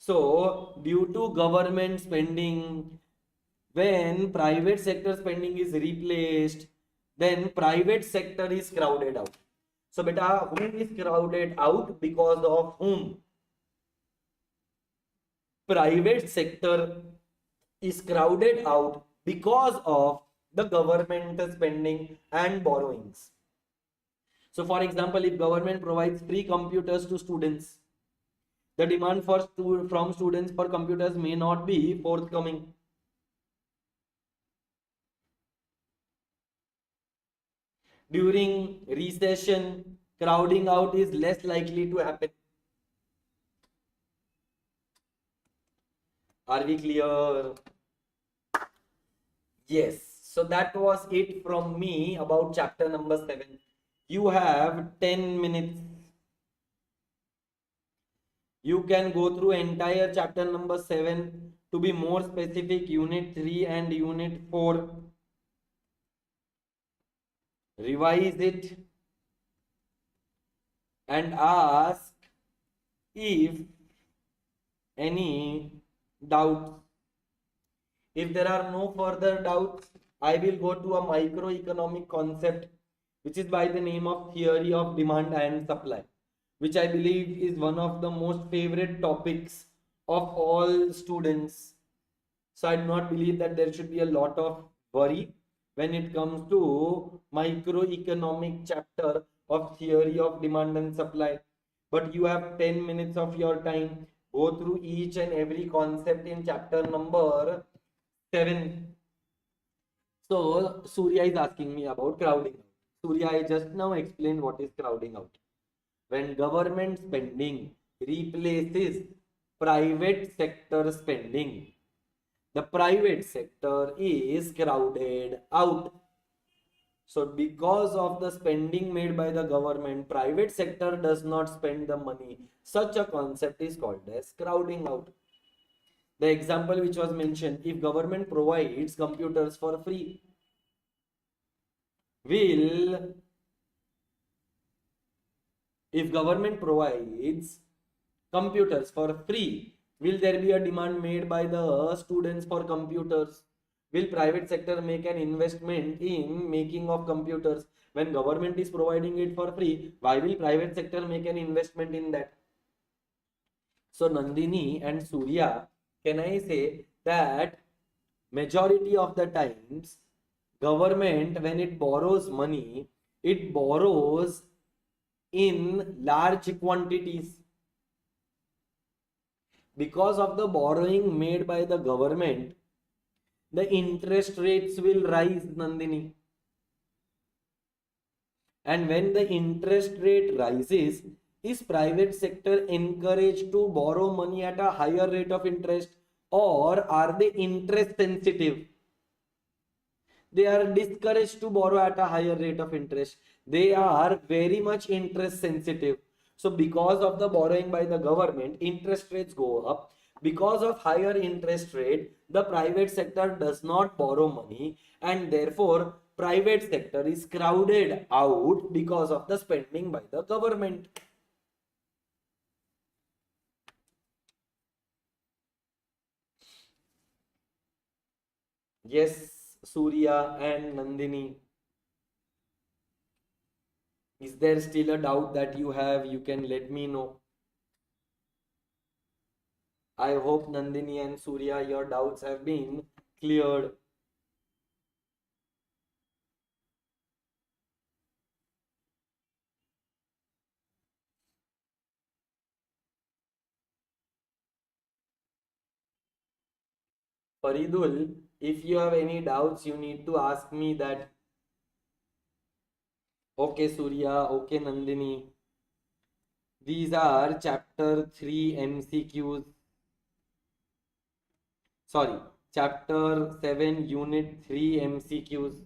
So due to government spending, when private sector spending is replaced, then private sector is crowded out. So beta, whom is crowded out? Because of whom? Private sector is crowded out because of the government spending and borrowings. So for example, if government provides free computers to students, the demand from students for computers may not be forthcoming. During recession, crowding out is less likely to happen. Are we clear? Yes. So that was it from me about chapter number 7. You have 10 minutes. You can go through entire chapter number 7. To be more specific, unit 3 and unit 4. Revise it and ask if any doubts. If there are no further doubts, I will go to a microeconomic concept which is by the name of theory of demand and supply, which I believe is one of the most favorite topics of all students. So I do not believe that there should be a lot of worry when it comes to microeconomic chapter of theory of demand and supply. But you have 10 minutes of your time. Go through each and every concept in chapter number 7. So Surya is asking me about crowding out. Surya, I just now explained what is crowding out. When government spending replaces private sector spending, the private sector is crowded out. So because of the spending made by the government, private sector does not spend the money. Such a concept is called as crowding out. The example which was mentioned, if government provides computers for free, will if government provides computers for free, will there be a demand made by the students for computers? Will private sector make an investment in making of computers? When government is providing it for free, why will private sector make an investment in that? So Nandini and Surya, can I say that majority of the times government, when it borrows money, it borrows in large quantities. Because of the borrowing made by the government, the interest rates will rise, Nandini. And when the interest rate rises, is private sector encouraged to borrow money at a higher rate of interest, or are they interest sensitive? They are discouraged to borrow at a higher rate of interest. They are very much interest sensitive. So because of the borrowing by the government, interest rates go up. Because of higher interest rate, the private sector does not borrow money, and therefore private sector is crowded out because of the spending by the government. Yes, Surya and Nandini. Is there still a doubt that you have? You can let me know. I hope Nandini and Surya, your doubts have been cleared. Faridul, if you have any doubts, you need to ask me that. Okay, Surya. Okay, Nandini. These are chapter 3 MCQs. Sorry, chapter 7, unit 3 MCQs.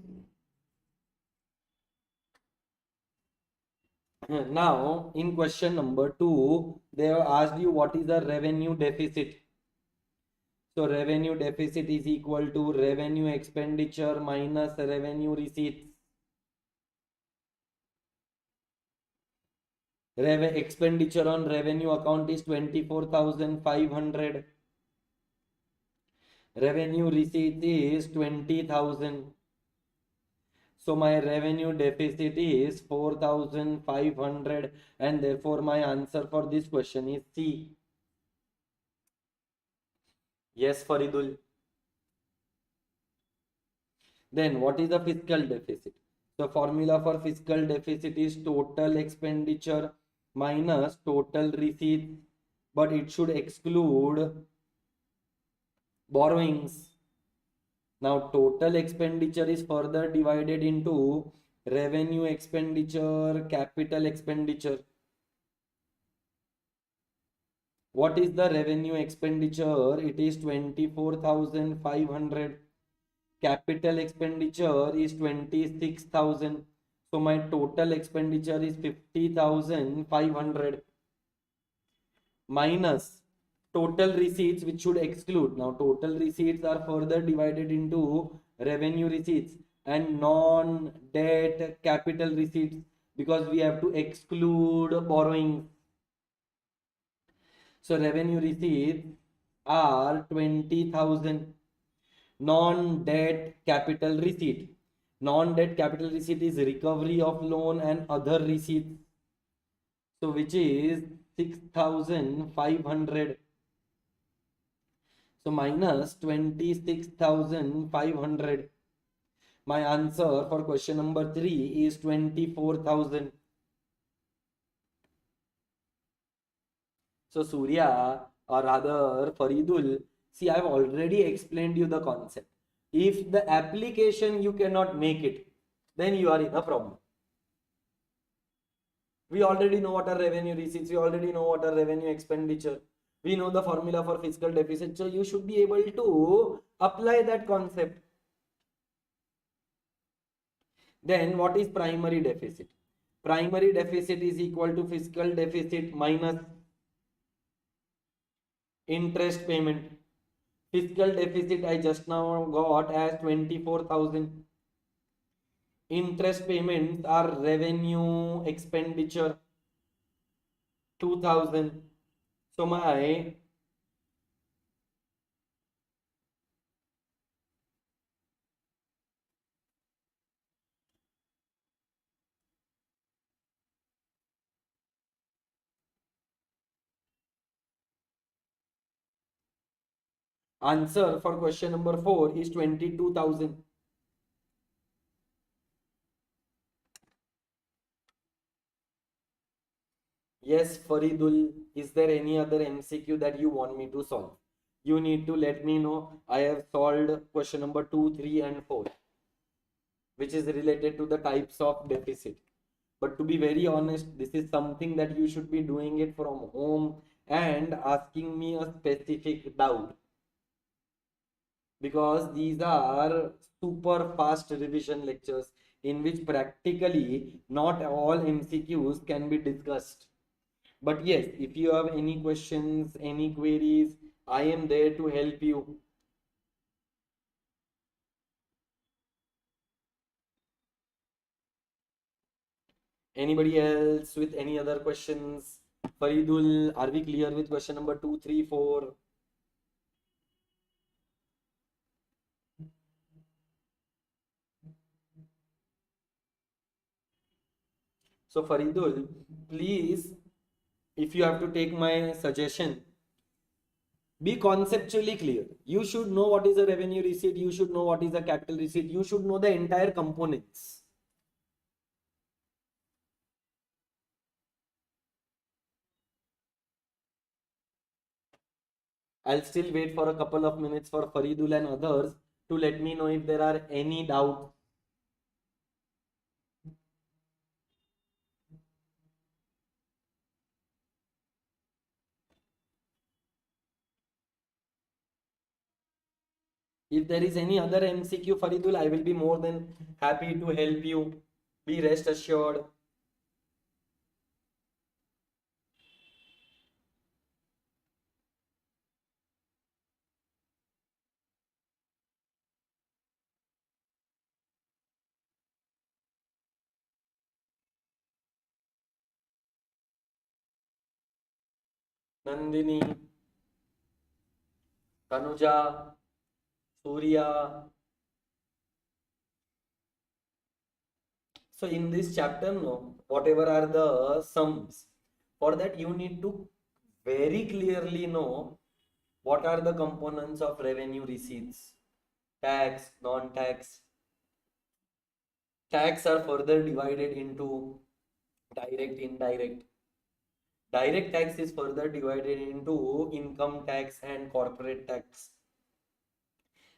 Now, in question number 2, they have asked you what is the revenue deficit. So, revenue deficit is equal to revenue expenditure minus revenue receipts. Expenditure on revenue account is 24,500. Revenue receipt is 20,000. So my revenue deficit is 4,500, and therefore my answer for this question is C. Yes, Faridul. Then what is the fiscal deficit? The formula for fiscal deficit is total expenditure minus total receipt, but it should exclude borrowings. Now total expenditure is further divided into revenue expenditure, capital expenditure. What is the revenue expenditure? It is 24,500. Capital expenditure is 26,000. So my total expenditure is 50,500 minus total receipts, which should exclude. Now total receipts are further divided into revenue receipts and non-debt capital receipts, because we have to exclude borrowing. So revenue receipts are 20,000. Non-debt capital receipt. Non-debt capital receipt is recovery of loan and other receipts. So which is 6,500. So minus 26,500. My answer for question number 3 is 24,000. So Surya, or rather Faridul, see, I've already explained you the concept. If the application you cannot make it, then you are in a problem. We already know what are revenue receipts, we already know what are revenue expenditure, we know the formula for fiscal deficit, so you should be able to apply that concept. Then what is primary deficit? Primary deficit is equal to fiscal deficit minus interest payment. Fiscal deficit I just now got as 24,000. Interest payments are revenue expenditure 2,000. So my answer for question number 4 is 22,000. Yes, Faridul, is there any other MCQ that you want me to solve? You need to let me know. I have solved question number 2, 3, and 4, which is related to the types of deficit. But to be very honest, this is something that you should be doing it from home and asking me a specific doubt, because these are super fast revision lectures in which practically not all MCQs can be discussed. But yes, if you have any questions, any queries, I am there to help you. Anybody else with any other questions? Faridul, are we clear with question number 2, 3, 4? So Faridul, please, if you have to take my suggestion, be conceptually clear. You should know what is a revenue receipt, you should know what is a capital receipt, you should know the entire components. I'll still wait for a couple of minutes for Faridul and others to let me know if there are any doubts. If there is any other MCQ, Faridul, I will be more than happy to help you. Be rest assured. Nandini, Tanuja, Surya. So in this chapter, no, whatever are the sums, for that you need to very clearly know what are the components of revenue receipts, tax, non-tax. Tax are further divided into direct, indirect. Direct tax is further divided into income tax and corporate tax.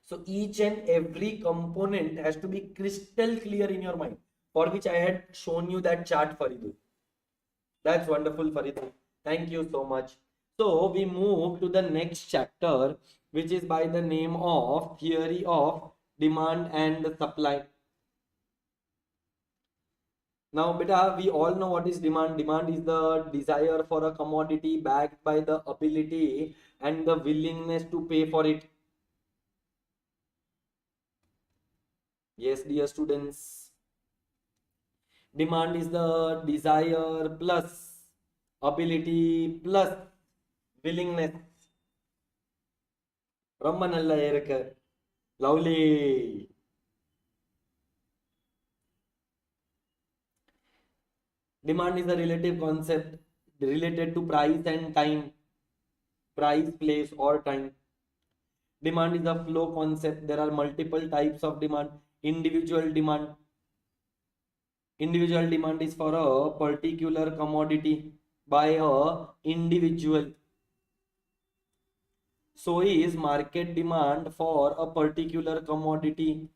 So each and every component has to be crystal clear in your mind, for which I had shown you that chart, Faridul. That's wonderful, Faridul. Thank you so much. So we move to the next chapter, which is by the name of theory of demand and supply. Now, beta, we all know what is demand. Demand is the desire for a commodity backed by the ability and the willingness to pay for it. Yes, dear students. Demand is the desire plus ability plus willingness. ரொம்ப நல்லா இருக்கு. Lovely. Demand is a relative concept related to price and time. Price, place, or time. Demand is a flow concept. There are multiple types of demand. Individual demand. Individual demand is for a particular commodity by a individual. So is market demand for a particular commodity,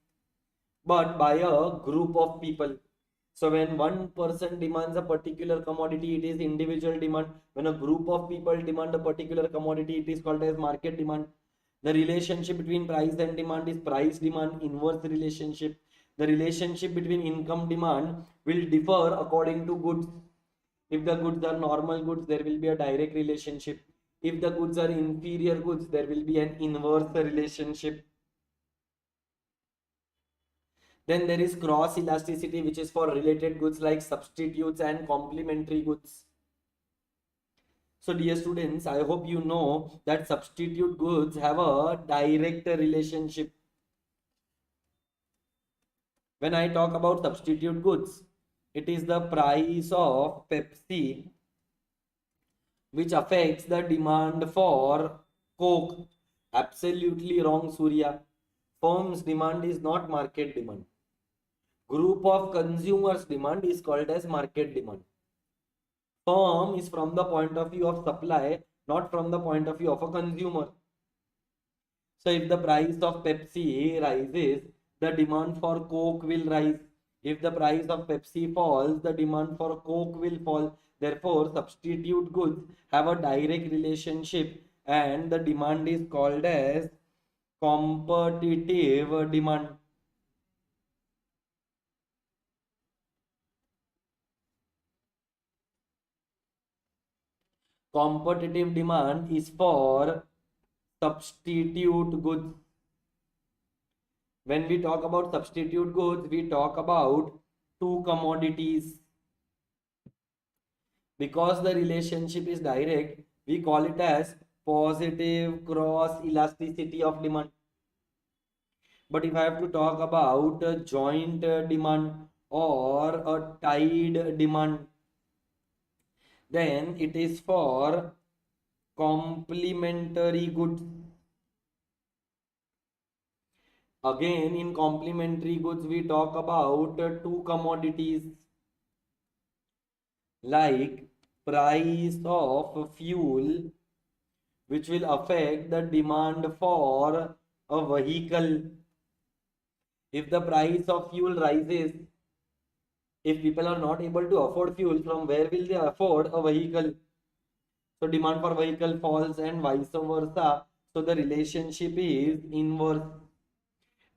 but by a group of people. So when one person demands a particular commodity, it is individual demand. When a group of people demand a particular commodity, it is called as market demand. The relationship between price and demand is price demand inverse relationship. The relationship between income demand will differ according to goods. If the goods are normal goods, there will be a direct relationship. If the goods are inferior goods, there will be an inverse relationship. Then there is cross elasticity, which is for related goods like substitutes and complementary goods. So dear students, I hope you know that substitute goods have a direct relationship. When I talk about substitute goods, it is the price of Pepsi which affects the demand for Coke. Absolutely wrong, Surya. Firm's demand is not market demand. Group of consumers demand is called as market demand. Firm is from the point of view of supply, not from the point of view of a consumer. So if the price of Pepsi rises, the demand for Coke will rise. If the price of Pepsi falls, the demand for Coke will fall. Therefore, substitute goods have a direct relationship and the demand is called as competitive demand. Competitive demand is for substitute goods. When we talk about substitute goods, we talk about two commodities. Because the relationship is direct, we call it as positive cross elasticity of demand. But if I have to talk about a joint demand or a tied demand, then it is for complementary goods. Again, in complementary goods, we talk about two commodities like price of fuel, which will affect the demand for a vehicle. If the price of fuel rises, if people are not able to afford fuel, from where will they afford a vehicle? So demand for vehicle falls and vice versa. So the relationship is inverse.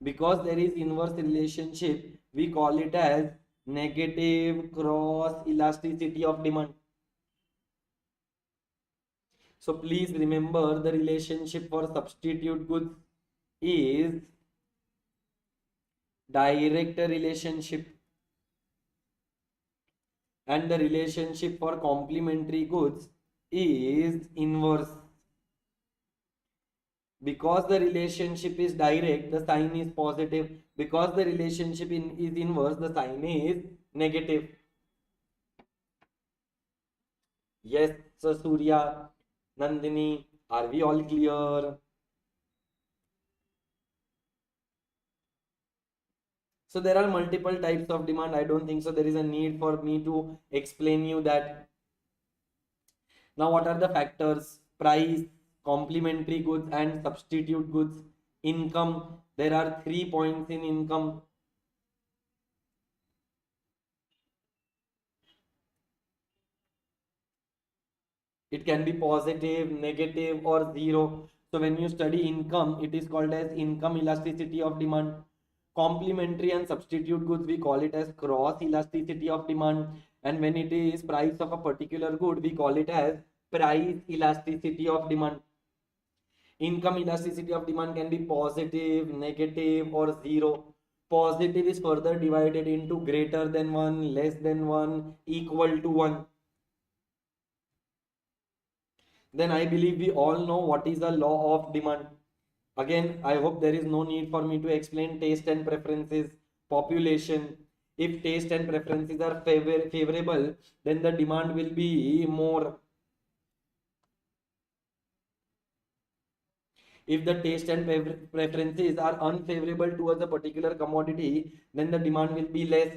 Because there is inverse relationship, we call it as negative cross elasticity of demand. So please remember the relationship for substitute goods is direct relationship and the relationship for complementary goods is inverse. Because the relationship is direct, the sign is positive. Because the relationship is inverse, the sign is negative. Yes, so Surya, Nandini, are we all clear? So there are multiple types of demand. I don't think so there is a need for me to explain you that. Now what are the factors? Price, complementary goods and substitute goods, income. There are 3 points in income. It can be positive, negative, or zero. So when you study income, it is called as income elasticity of demand. Complementary and substitute goods, we call it as cross elasticity of demand. And when it is price of a particular good, we call it as price elasticity of demand. Income elasticity of demand can be positive, negative, or zero. Positive is further divided into greater than 1, less than 1, equal to 1. Then I believe we all know what is the law of demand. Again, I hope there is no need for me to explain taste and preferences, population. If taste and preferences are favorable, then the demand will be more. If the taste and preferences are unfavorable towards a particular commodity, then the demand will be less.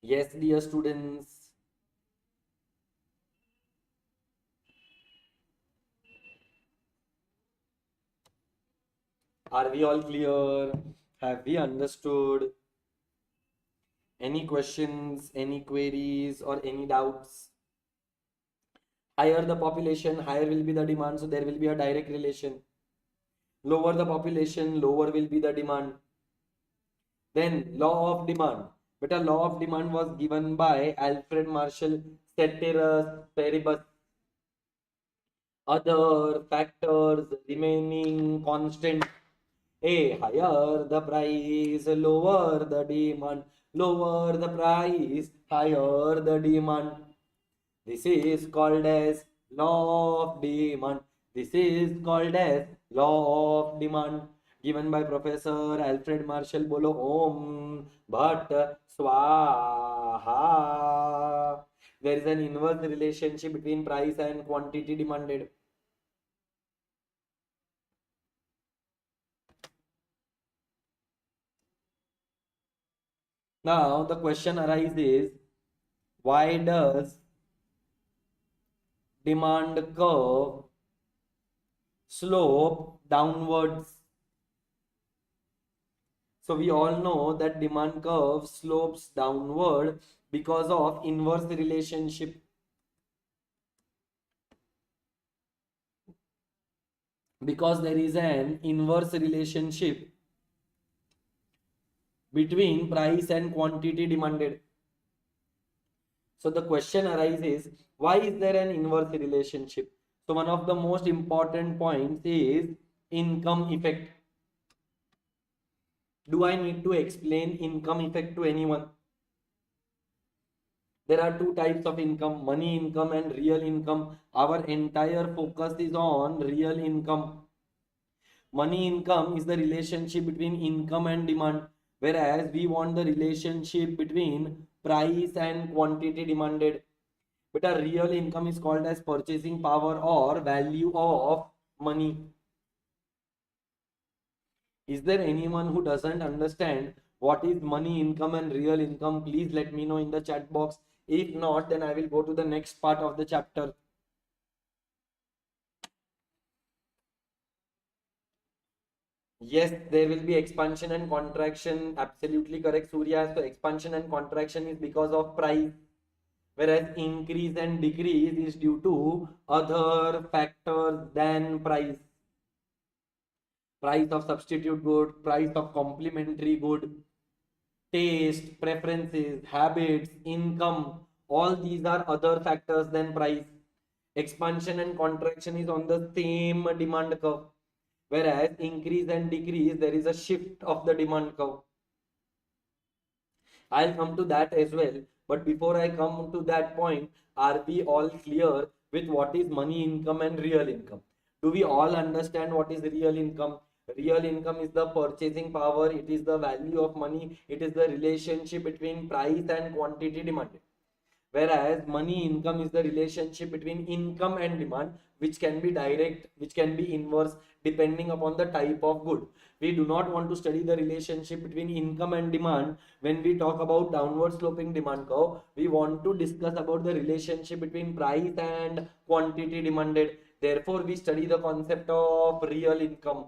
Yes, dear students. Are we all clear? Have we understood? Any questions, any queries, or any doubts? Higher the population, higher will be the demand, so there will be a direct relation. Lower the population, lower will be the demand. Then law of demand. But a law of demand was given by Alfred Marshall, ceteris paribus. Other factors remaining constant. A higher the price, lower the demand. Lower the price, higher the demand. This is called as law of demand. This is called as law of demand. Given by Professor Alfred Marshall. Bolo Om Bhat Swaha. There is an inverse relationship between price and quantity demanded. Now the question arises, why does demand curve slope downwards? So we all know that demand curve slopes downward because of inverse relationship. Because there is an inverse relationship between price and quantity demanded. So the question arises, why is there an inverse relationship? So one of the most important points is income effect. Do I need to explain income effect to anyone? There are two types of income, money income and real income. Our entire focus is on real income. Money income is the relationship between income and demand, whereas we want the relationship between price and quantity demanded. But a real income is called as purchasing power or value of money. Is there anyone who doesn't understand what is money income and real income? Please let me know in the chat box. If not, then I will go to the next part of the chapter. Yes, there will be expansion and contraction. Absolutely correct, Surya. So expansion and contraction is because of price, whereas increase and decrease is due to other factors than price. Price of substitute good, price of complementary good, taste, preferences, habits, income, all these are other factors than price. Expansion and contraction is on the same demand curve, whereas increase and decrease, there is a shift of the demand curve. I'll come to that as well. But before I come to that point, are we all clear with what is money income and real income? Do we all understand what is real income? Real income is the purchasing power, it is the value of money, it is the relationship between price and quantity demanded. Whereas money income is the relationship between income and demand, which can be direct, which can be inverse, depending upon the type of good. We do not want to study the relationship between income and demand when we talk about downward sloping demand curve. We want to discuss about the relationship between price and quantity demanded. Therefore, we study the concept of real income.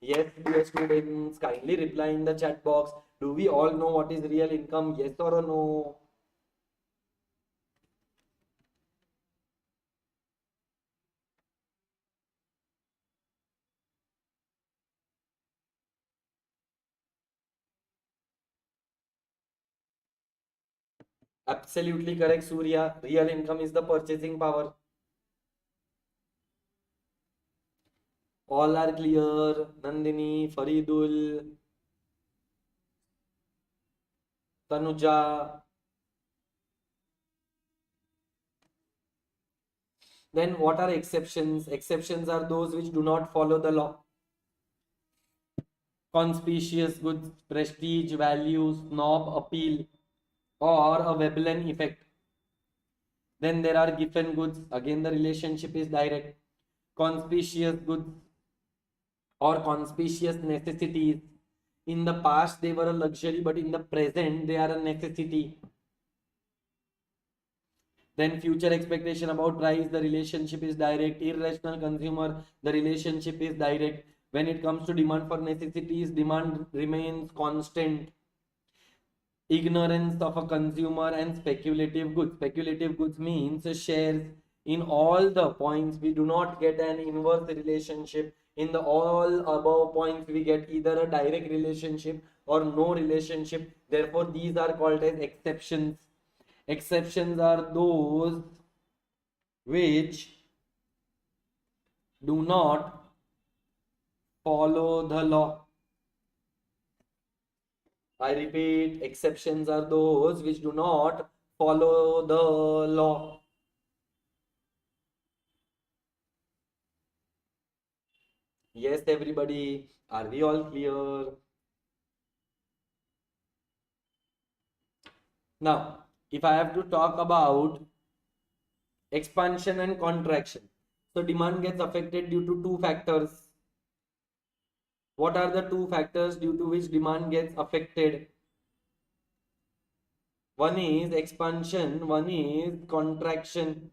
Yes, dear students, kindly reply in the chat box. Do we all know what is real income? Yes or a no? Absolutely correct, Surya. Real income is the purchasing power. All are clear. Nandini, Faridul, Tanuja. Then what are exceptions? Exceptions are those which do not follow the law. Conspicuous goods, prestige, value, snob, appeal, or a Veblen effect. Then there are giffen goods. Again, the relationship is direct. Conspicuous goods or conspicuous necessities. In the past, they were a luxury, but in the present, they are a necessity. Then future expectation about price, the relationship is direct. Irrational consumer, the relationship is direct. When it comes to demand for necessities, demand remains constant. Ignorance of a consumer and speculative goods. Speculative goods means shares. In all the points, we do not get an inverse relationship. In the all above points, we get either a direct relationship or no relationship. Therefore, these are called as exceptions. Exceptions are those which do not follow the law. I repeat, exceptions are those which do not follow the law. Yes, everybody, are we all clear? Now, if I have to talk about expansion and contraction, so demand gets affected due to two factors. What are the two factors due to which demand gets affected? One is expansion, one is contraction.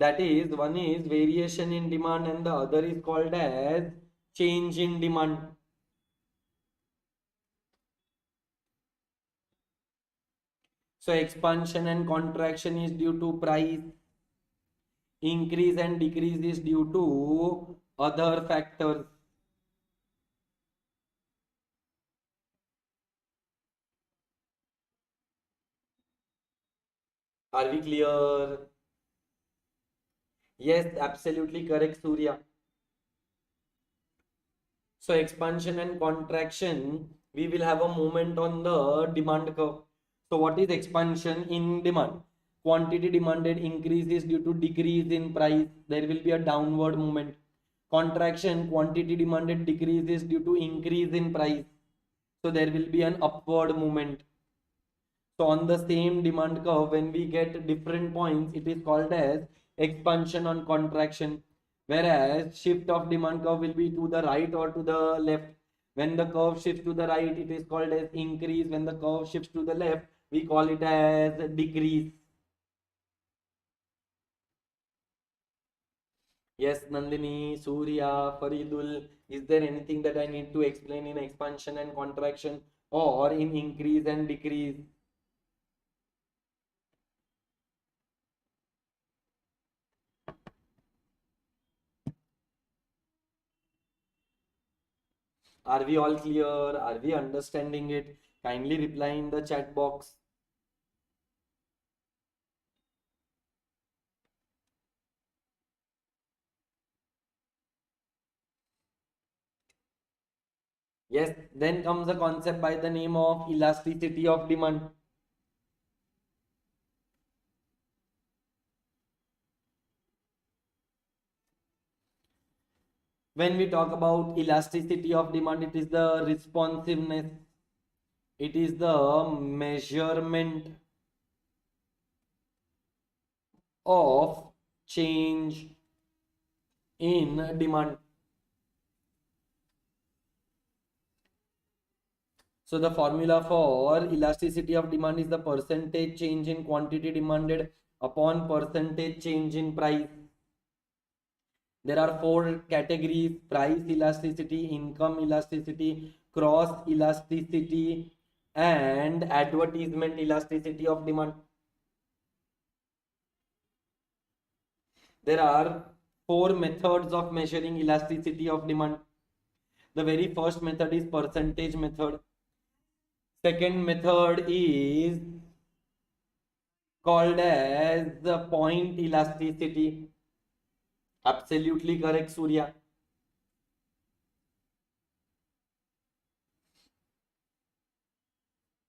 That is, one is variation in demand and the other is called as change in demand. So expansion and contraction is due to price. Increase and decrease is due to other factors. Are we clear? Yes, absolutely correct, Surya. So expansion and contraction, we will have a movement on the demand curve. So what is expansion in demand? Quantity demanded increases due to decrease in price. There will be a downward movement. Contraction, quantity demanded decreases due to increase in price. So there will be an upward movement. So on the same demand curve, when we get different points, it is called as expansion on contraction. Whereas shift of demand curve will be to the right or to the left. When the curve shifts to the right, it is called as increase. When the curve shifts to the left, we call it as decrease. Yes, Nandini, Surya, Faridul, is there anything that I need to explain in expansion and contraction or in increase and decrease? Are we all clear? Are we understanding it? Kindly reply in the chat box. Yes, then comes a concept by the name of elasticity of demand. When we talk about elasticity of demand, it is the responsiveness, it is the measurement of change in demand. So the formula for elasticity of demand is the percentage change in quantity demanded upon percentage change in price. There are four categories: price elasticity, income elasticity, cross elasticity, and advertisement elasticity of demand. There are four methods of measuring elasticity of demand. The very first method is percentage method. Second method is called as the point elasticity. Absolutely correct, Surya.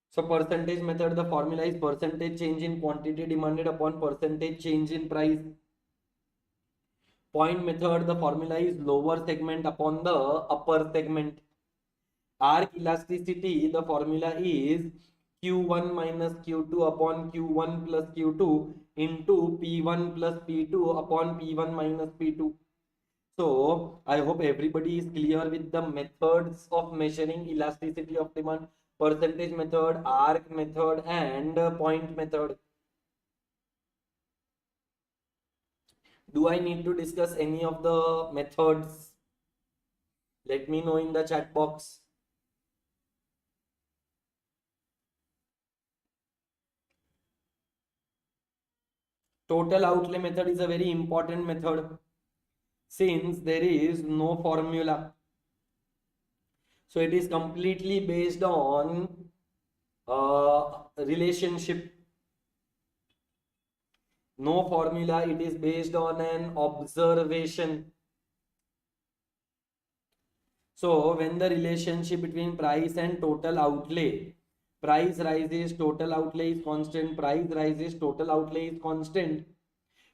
So percentage method, the formula is percentage change in quantity demanded upon percentage change in price. Point method, the formula is lower segment upon the upper segment. Arc elasticity, the formula is Q1 minus Q2 upon Q1 plus Q2 into P1 plus P2 upon P1 minus P2. So I hope everybody is clear with the methods of measuring elasticity of demand: percentage method, arc method, and point method. Do I need to discuss any of the methods? Let me know in the chat box. Total outlay method is a very important method since there is no formula. So it is completely based on relationship. No formula, it is based on an observation. So when the relationship between price and total outlay, price rises, total outlay is constant, price rises, total outlay is constant,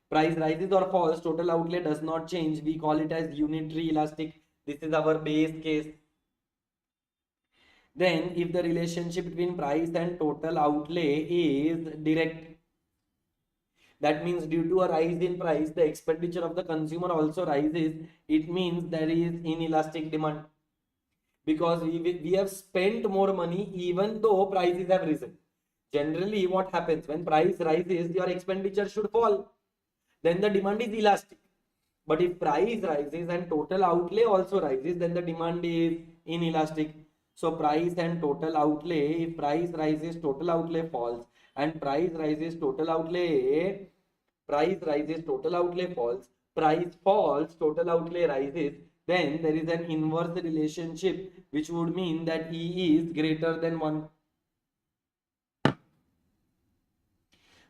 price rises or falls, total outlay does not change, we call it as unitary elastic. This is our base case. Then if the relationship between price and total outlay is direct, that means due to a rise in price, the expenditure of the consumer also rises. It means there is inelastic demand, because we have spent more money even though prices have risen. Generally, what happens when price rises, your expenditure should fall. Then the demand is elastic. But if price rises and total outlay also rises, then the demand is inelastic. So price and total outlay, if price rises, total outlay falls, and price rises, total outlay falls, price falls, total outlay rises, then there is an inverse relationship, which would mean that E is greater than 1.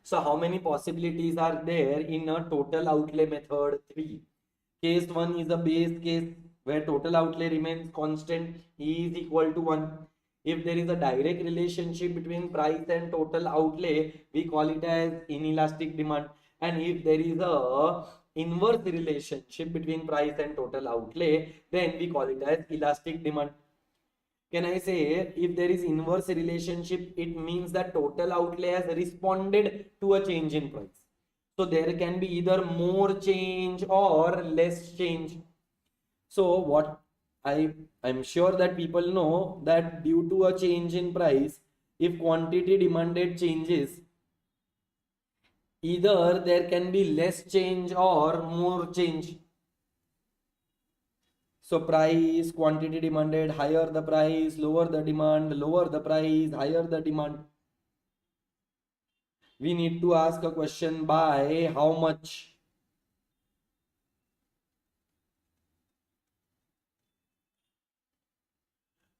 So how many possibilities are there in a total outlay method? 3. Case 1 is a base case where total outlay remains constant, E is equal to 1. If there is a direct relationship between price and total outlay, we call it as inelastic demand. And if there is a inverse relationship between price and total outlay, then we call it as elastic demand. Can I say if there is inverse relationship, it means that total outlay has responded to a change in price. So there can be either more change or less change. So what I'm sure that people know that due to a change in price, if quantity demanded changes, either there can be less change or more change. So price, quantity demanded, higher the price, lower the demand, lower the price, higher the demand. We need to ask a question: by how much?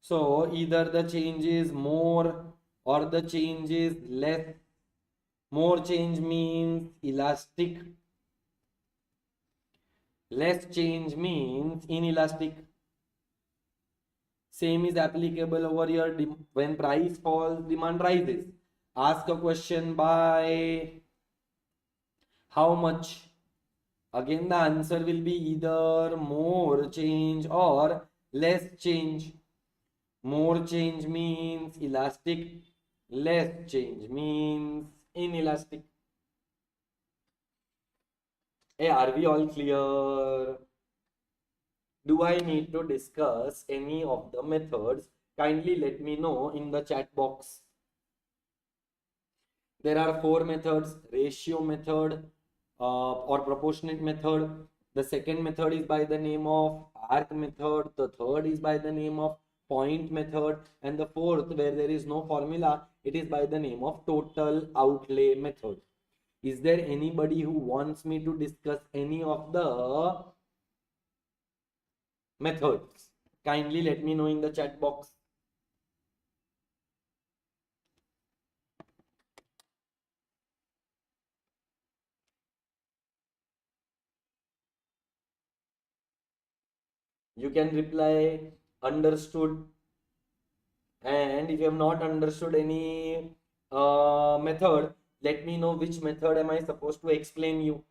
So either the change is more or the change is less. More change means elastic. Less change means inelastic. Same is applicable over here. When price falls, demand rises. Ask a question: by how much? Again, the answer will be either more change or less change. More change means elastic, less change means inelastic. Hey, are we all clear? Do I need to discuss any of the methods? Kindly let me know in the chat box. There are four methods: ratio method or proportionate method. The second method is by the name of arc method. The third is by the name of point method. And the fourth, where there is no formula, it is by the name of total outlay method. Is there anybody who wants me to discuss any of the methods? Kindly let me know in the chat box. You can reply understood, and if you have not understood any method, let me know which method am I supposed to explain you.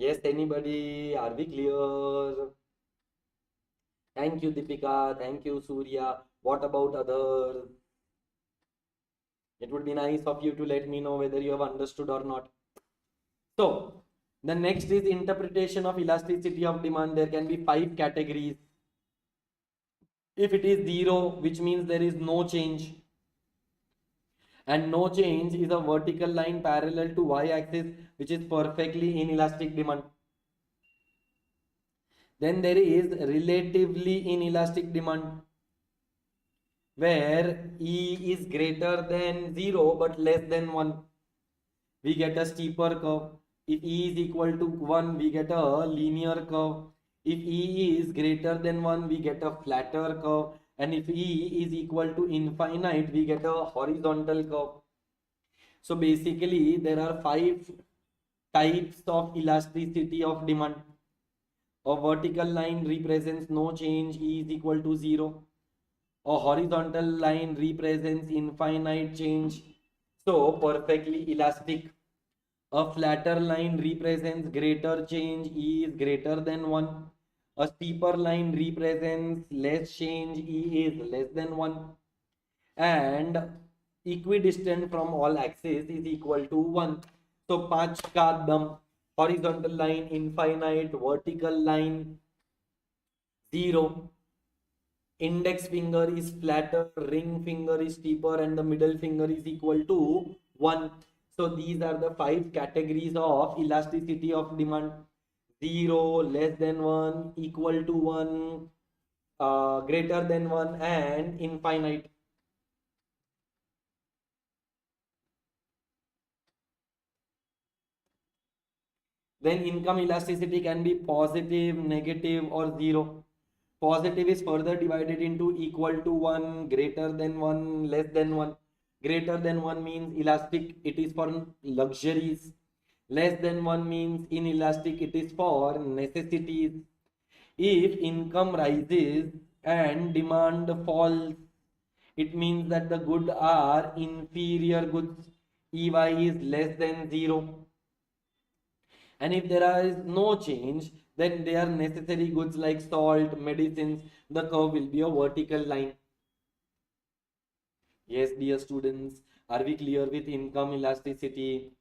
Yes, anybody? Are we clear? Thank you, Deepika. Thank you, Surya. What about others? It would be nice of you to let me know whether you have understood or not. So, the next is interpretation of elasticity of demand. There can be 5 categories. If it is zero, which means there is no change, and no change is a vertical line parallel to y-axis, which is perfectly inelastic demand. Then there is relatively inelastic demand, where E is greater than 0 but less than 1. We get a steeper curve. If E is equal to 1, we get a linear curve. If E is greater than 1, we get a flatter curve. And if E is equal to infinite, we get a horizontal curve. So basically, there are 5 types of elasticity of demand. A vertical line represents no change, E is equal to 0. A horizontal line represents infinite change, so perfectly elastic. A flatter line represents greater change, E is greater than 1. A steeper line represents less change, E is less than 1. And equidistant from all axes is equal to 1. So 5 का दम, horizontal line infinite, vertical line 0, index finger is flatter, ring finger is steeper, and the middle finger is equal to 1. So these are the 5 categories of elasticity of demand: 0, less than 1, equal to 1, greater than 1, and infinite. Then income elasticity can be positive, negative, or 0. Positive is further divided into equal to 1, greater than 1, less than 1. Greater than 1 means elastic, it is for luxuries. Less than 1 means inelastic, it is for necessities. If income rises and demand falls, it means that the goods are inferior goods. EY is less than 0. And if there is no change, then they are necessary goods like salt, medicines. The curve will be a vertical line. Yes, dear students, are we clear with income elasticity?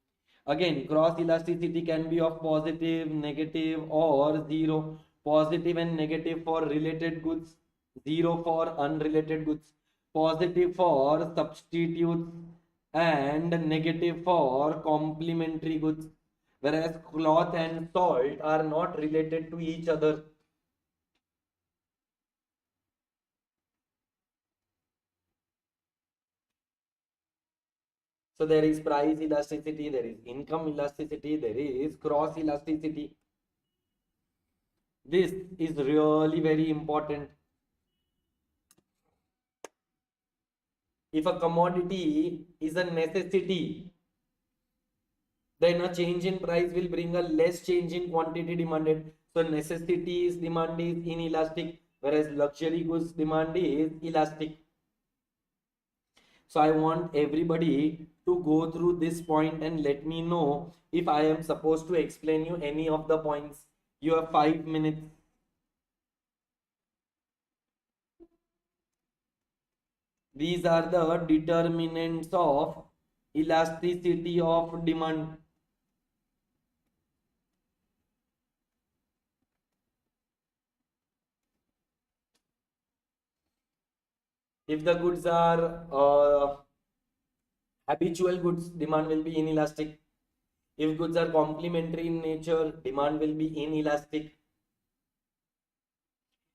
Again, cross elasticity can be of positive, negative, or 0. Positive and negative for related goods, 0 for unrelated goods. Positive for substitutes and negative for complementary goods. Whereas cloth and salt are not related to each other. So there is price elasticity, there is income elasticity, there is cross elasticity. This is really very important. If a commodity is a necessity, then a change in price will bring a less change in quantity demanded. So necessities demand is inelastic, whereas luxury goods demand is elastic. So I want everybody to go through this point and let me know if I am supposed to explain you any of the points. You have 5 minutes. These are the determinants of elasticity of demand. If the goods are habitual goods, demand will be inelastic. If goods are complementary in nature, demand will be inelastic.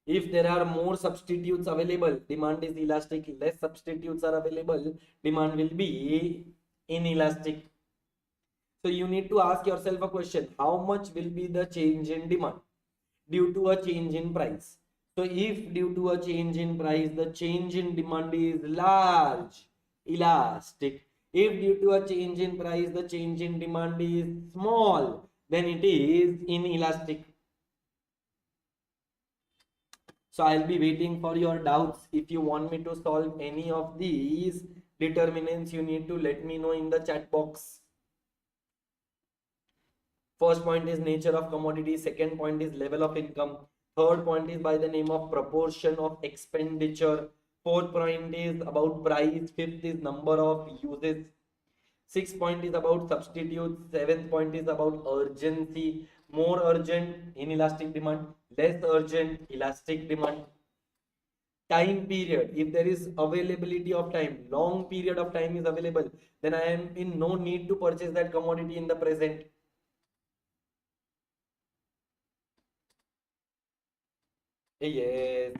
If there are more substitutes available, demand is elastic. Less substitutes are available, demand will be inelastic. So you need to ask yourself a question: how much will be the change in demand due to a change in price? So if due to a change in price, the change in demand is large, elastic. If due to a change in price, the change in demand is small, then it is inelastic. So I'll be waiting for your doubts. If you want me to solve any of these determinants, you need to let me know in the chat box. First point is nature of commodity. Second point is level of income. Third point is by the name of proportion of expenditure. Fourth point is about price. Fifth is number of uses. Sixth point is about substitutes. Seventh point is about urgency. More urgent, inelastic demand. Less urgent, elastic demand. Time period. If there is availability of time, long period of time is available, then I am in no need to purchase that commodity in the present. Yes.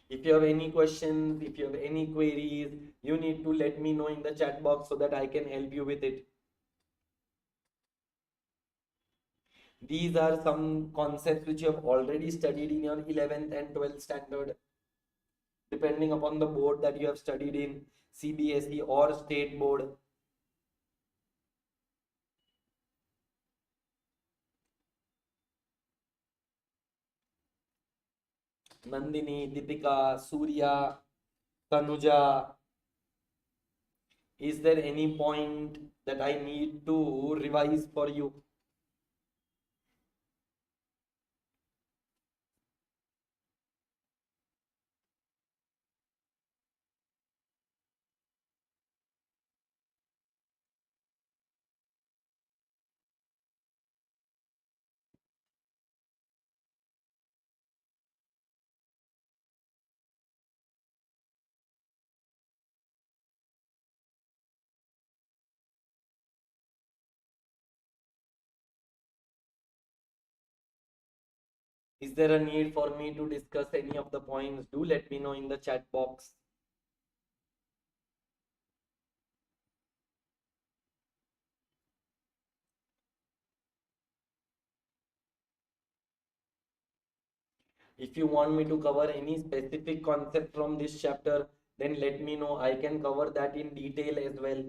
If you have any questions, if you have any queries, you need to let me know in the chat box so that I can help you with it. These are some concepts which you have already studied in your 11th and 12th standard, depending upon the board that you have studied in, CBSE or state board. Nandini, Deepika, Surya, Tanuja, is there any point that I need to revise for you? Is there a need for me to discuss any of the points? Do let me know in the chat box. If you want me to cover any specific concept from this chapter, then let me know. I can cover that in detail as well.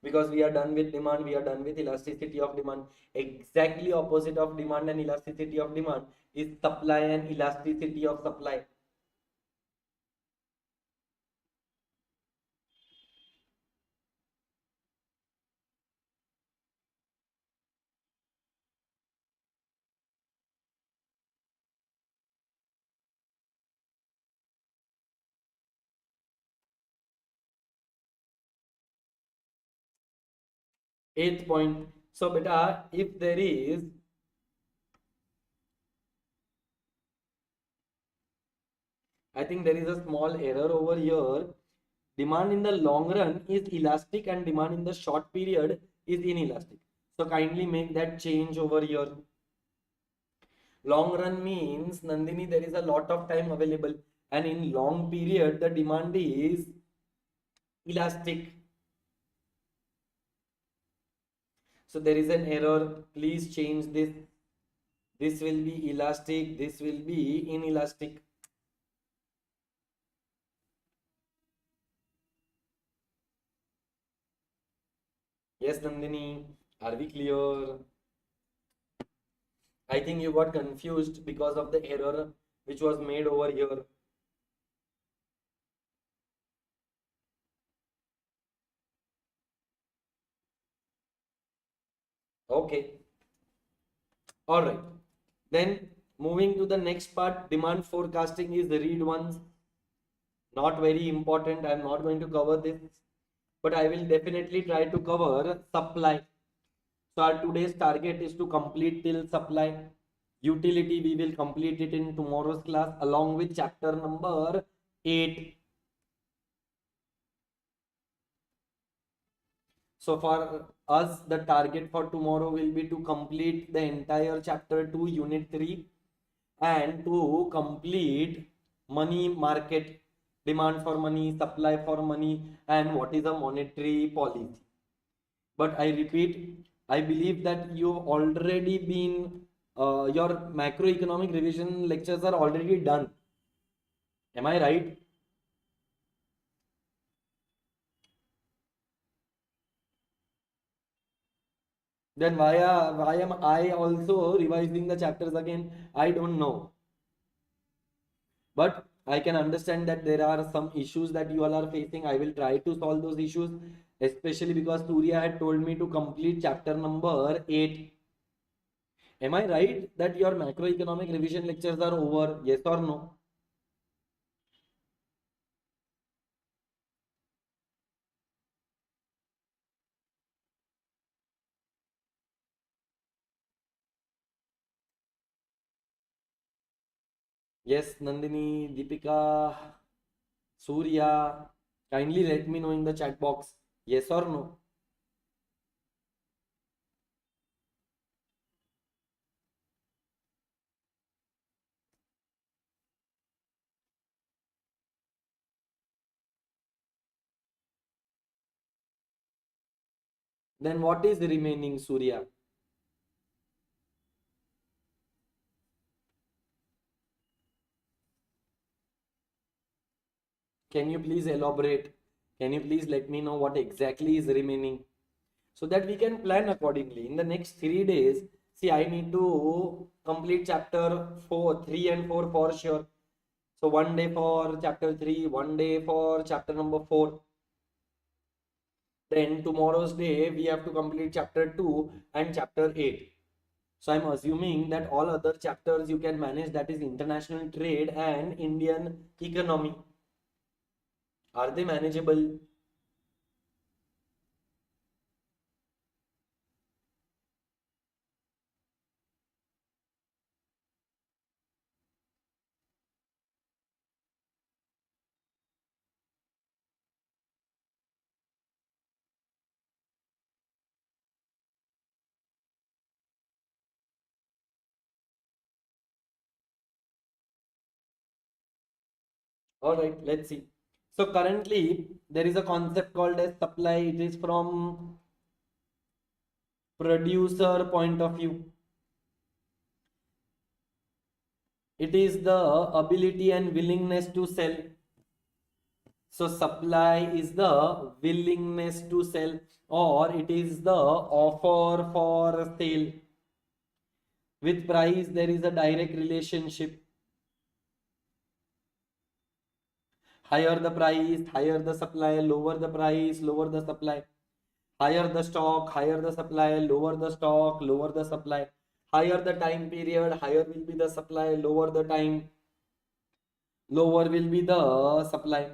Because we are done with demand, we are done with elasticity of demand. Exactly opposite of demand and elasticity of demand is supply and elasticity of supply. 8th point. So beta, if there is I think there is a small error over here. Demand in the long run is elastic and demand in the short period is inelastic. So kindly make that change over here. Long run means, Nandini, there is a lot of time available, and in long period the demand is elastic. So there is an error. Please change this. This will be elastic. This will be inelastic. Yes, Nandini, are we clear? I think you got confused because of the error which was made over here. Okay, all right. Then moving to the next part, demand forecasting is the read ones. Not very important. I'm not going to cover this, but I will definitely try to cover supply. So our today's target is to complete till supply. Utility, we will complete it in tomorrow's class along with chapter number 8. So for us, the target for tomorrow will be to complete the entire chapter 2, unit 3, and to complete money market, demand for money, supply for money, and what is a monetary policy. But I repeat, I believe that you've already been, your macroeconomic revision lectures are already done. Am I right? Then why am I also revising the chapters again? I don't know. But I can understand that there are some issues that you all are facing. I will try to solve those issues, especially because Surya had told me to complete chapter number 8. Am I right that your macroeconomic revision lectures are over? Yes or no? Yes, Nandini, Deepika, Surya, kindly let me know in the chat box. Yes or no? Then what is remaining, Surya? Can you please elaborate? Can you please let me know what exactly is remaining so that we can plan accordingly? In the next 3 days, see, I need to complete chapter 4, 3 and 4 for sure. So one day for chapter 3, one day for chapter number 4. Then tomorrow's day, we have to complete chapter 2 and chapter 8. So I'm assuming that all other chapters you can manage, that is international trade and Indian economy. Are they manageable? All right, let's see. So currently there is a concept called as supply. It is from producer point of view. It is the ability and willingness to sell. So supply is the willingness to sell, or it is the offer for sale. With price, there is a direct relationship. Higher the price, higher the supply, lower the price, lower the supply. Higher the stock, higher the supply, lower the stock, lower the supply. Higher the time period, higher will be the supply, lower the time, lower will be the supply.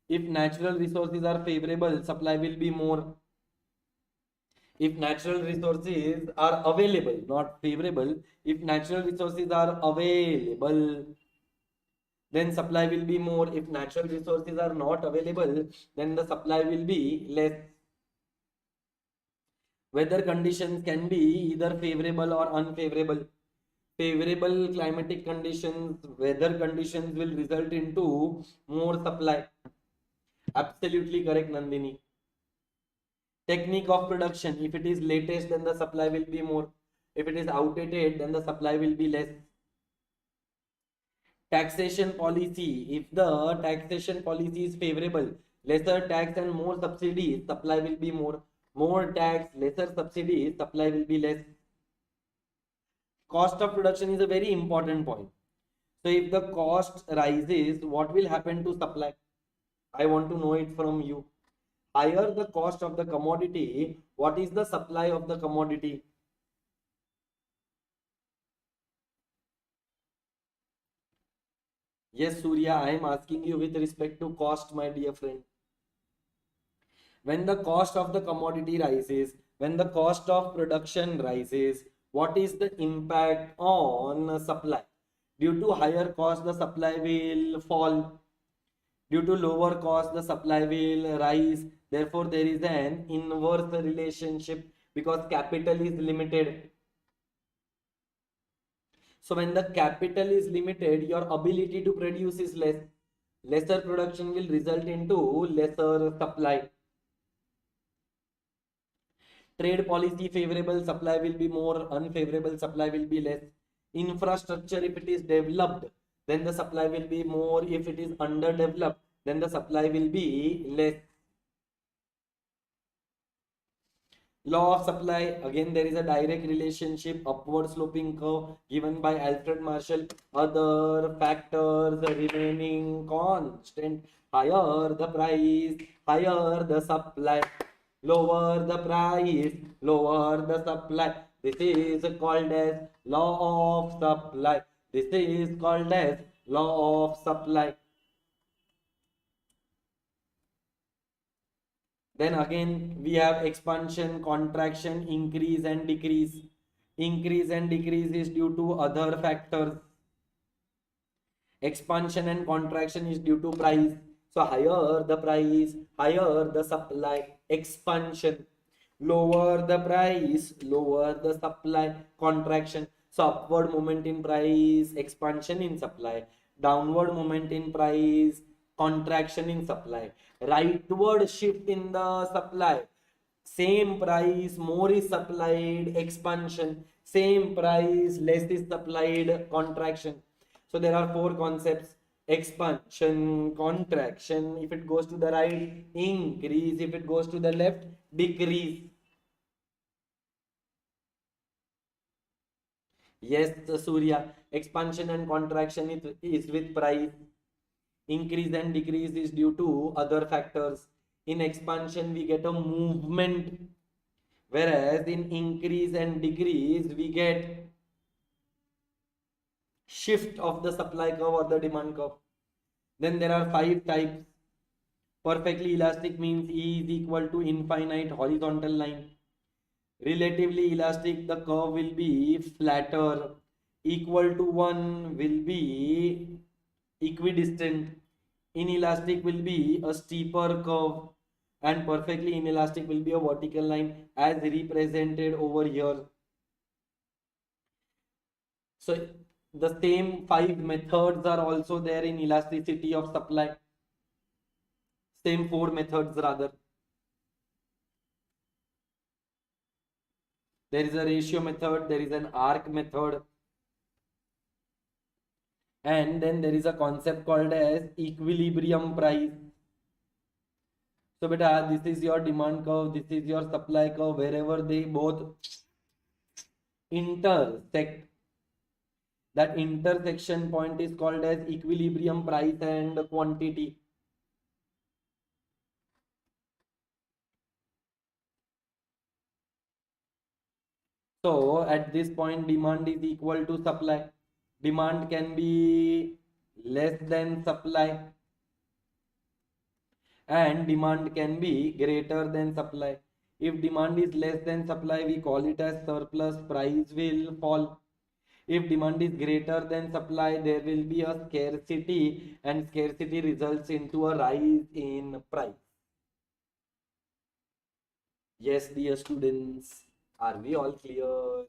If natural resources are favorable, supply will be more. If natural resources are available, not favorable, if natural resources are available, then supply will be more. If natural resources are not available, then the supply will be less. Weather conditions can be either favorable or unfavorable. Favorable climatic conditions, weather conditions will result into more supply. Absolutely correct, Nandini. Technique of production, if it is latest, then the supply will be more. If it is outdated, then the supply will be less. Taxation policy. If the taxation policy is favorable, lesser tax and more subsidies, supply will be more. More tax, lesser subsidies, supply will be less. Cost of production is a very important point. So if the cost rises, what will happen to supply? I want to know it from you. Higher the cost of the commodity, what is the supply of the commodity? Yes, Surya, I am asking you with respect to cost, my dear friend. When the cost of the commodity rises, when the cost of production rises, what is the impact on supply? Due to higher cost, the supply will fall. Due to lower cost, the supply will rise. Therefore, there is an inverse relationship because capital is limited. So when the capital is limited, your ability to produce is less. Lesser production will result into lesser supply. Trade policy favorable, supply will be more. Unfavorable, supply will be less. Infrastructure, if it is developed, then the supply will be more. If it is underdeveloped, then the supply will be less. Law of supply, again there is a direct relationship, upward sloping curve given by Alfred Marshall. Other factors remaining constant, higher the price, higher the supply. Lower the price, lower the supply. This is called as law of supply. This is called as law of supply. Then again, we have expansion, contraction, increase and decrease. Increase and decrease is due to other factors. Expansion and contraction is due to price. So higher the price, higher the supply. Expansion. Lower the price, lower the supply. Contraction. So upward movement in price, expansion in supply. Downward movement in price, contraction in supply. Rightward shift in the supply. Same price, more is supplied, expansion. Same price, less is supplied, contraction. So there are four concepts: expansion, contraction. If it goes to the right, increase. If it goes to the left, decrease. Yes, Surya. Expansion and contraction is with price. Increase and decrease is due to other factors. In expansion, we get a movement, whereas in increase and decrease, we get shift of the supply curve or the demand curve. Then there are five types. Perfectly elastic means E is equal to infinite horizontal line. Relatively elastic, the curve will be flatter. Equal to 1 will be equidistant. Inelastic will be a steeper curve. And perfectly inelastic will be a vertical line as represented over here. So the same five methods are also there in elasticity of supply. Same four methods rather. There is a ratio method, there is an arc method, and then there is a concept called as equilibrium price. So beta, this is your demand curve, this is your supply curve. Wherever they both intersect, that intersection point is called as equilibrium price and quantity. So at this point, demand is equal to supply. Demand can be less than supply, and demand can be greater than supply. If demand is less than supply, we call it as surplus, price will fall. If demand is greater than supply, there will be a scarcity, and scarcity results into a rise in price. Yes, dear students, are we all clear?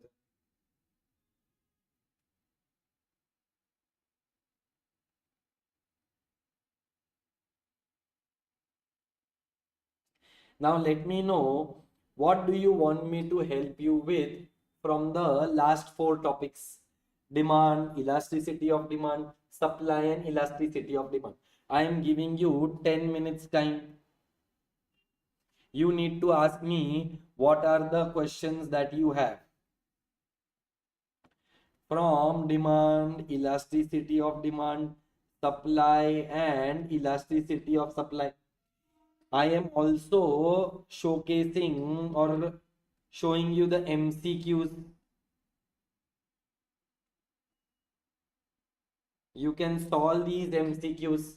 Now let me know, what do you want me to help you with from the last four topics: demand, elasticity of demand, supply, and elasticity of demand. I am giving you 10 minutes time. You need to ask me what are the questions that you have. From demand, elasticity of demand, supply, and elasticity of supply. I am also showcasing or showing you the MCQs. You can solve these MCQs.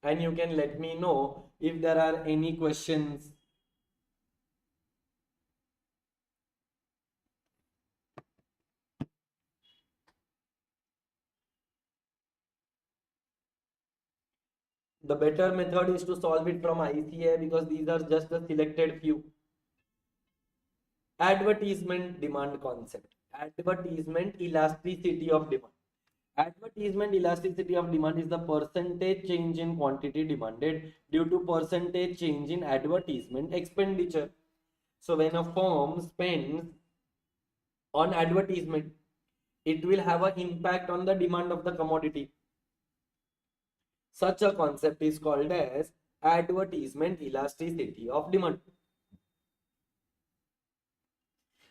And you can let me know if there are any questions. The better method is to solve it from ICA because these are just a selected few. Advertisement demand concept. Advertisement elasticity of demand. Advertisement elasticity of demand is the percentage change in quantity demanded due to percentage change in advertisement expenditure. So when a firm spends on advertisement, it will have an impact on the demand of the commodity. Such a concept is called as advertisement elasticity of demand.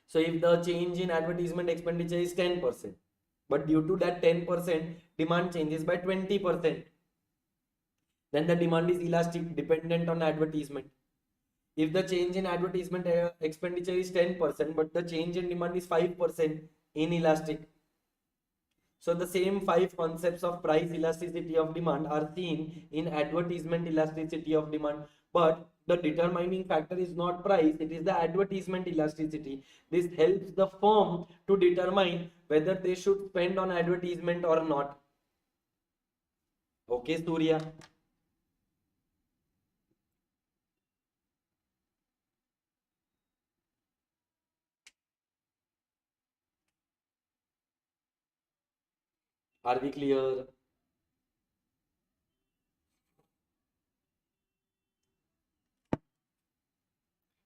So if the change in advertisement expenditure is 10%, but due to that 10%, demand changes by 20%, then the demand is elastic, dependent on advertisement. If the change in advertisement expenditure is 10%, but the change in demand is 5%, inelastic. So the same five concepts of price elasticity of demand are seen in advertisement elasticity of demand. But the determining factor is not price, it is the advertisement elasticity. This helps the firm to determine whether they should spend on advertisement or not. Okay, Surya. Are we clear?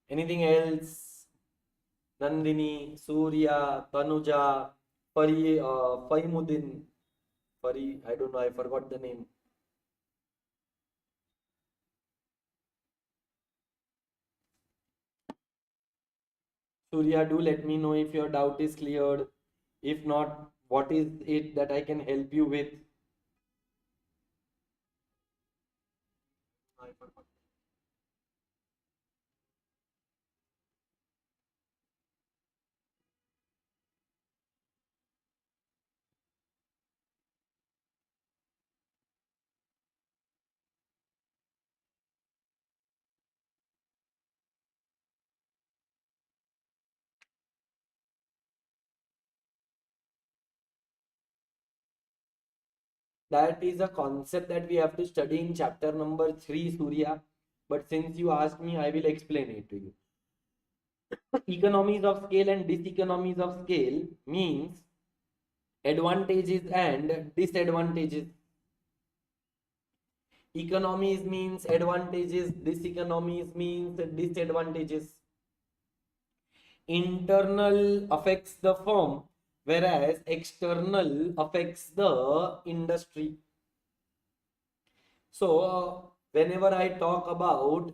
Anything else? Nandini, Surya, Tanuja, Fahimudin, I don't know, I forgot the name. Surya, do let me know if your doubt is cleared. If not, what is it that I can help you with? I forgot. That is a concept that we have to study in chapter number 3, Surya. But since you asked me, I will explain it to you. Economies of scale and diseconomies of scale means advantages and disadvantages. Economies means advantages, diseconomies means disadvantages. Internal affects the firm, whereas external affects the industry. So, whenever I talk about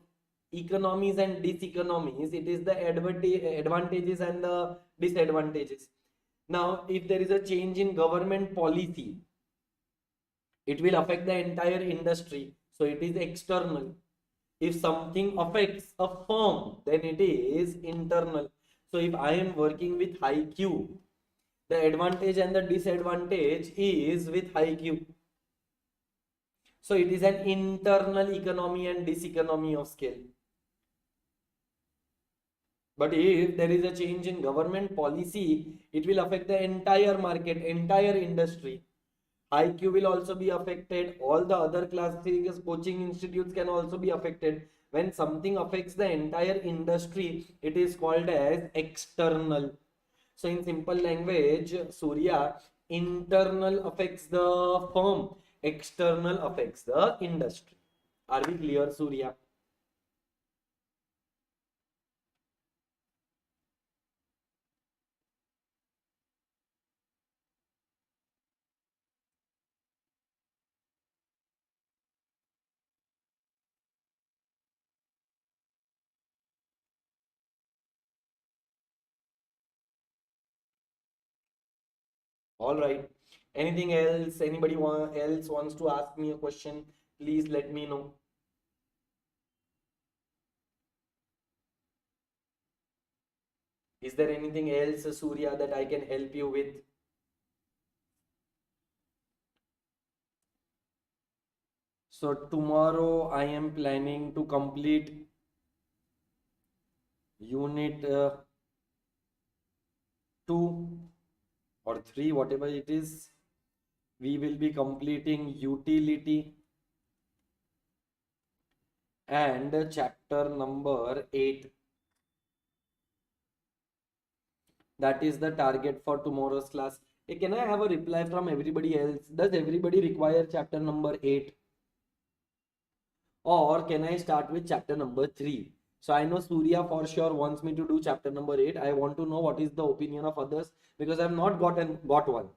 economies and diseconomies, it is the advantages and the disadvantages. Now, if there is a change in government policy, it will affect the entire industry. So, it is external. If something affects a firm, then it is internal. So, if I am working with high Q, the advantage and the disadvantage is with high Q. So it is an internal economy and diseconomy of scale. But if there is a change in government policy, it will affect the entire market, entire industry. IQ will also be affected. All the other classes, coaching institutes can also be affected. When something affects the entire industry, it is called as external. So in simple language, Surya, internal affects the firm, external affects the industry. Are we clear, Surya? All right. Anything else? Anybody else wants to ask me a question? Please let me know. Is there anything else, Surya, that I can help you with? So tomorrow I am planning to complete unit 2 or 3, whatever it is. We will be completing utility and chapter number 8. That is the target for tomorrow's class. Hey, can I have a reply from everybody else? Does everybody require chapter number 8? Or can I start with chapter number 3? So I know Surya for sure wants me to do chapter number 8. I want to know what is the opinion of others because I have not got one.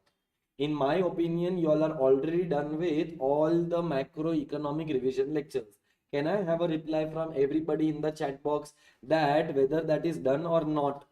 In my opinion, you all are already done with all the macroeconomic revision lectures. Can I have a reply from everybody in the chat box that whether that is done or not?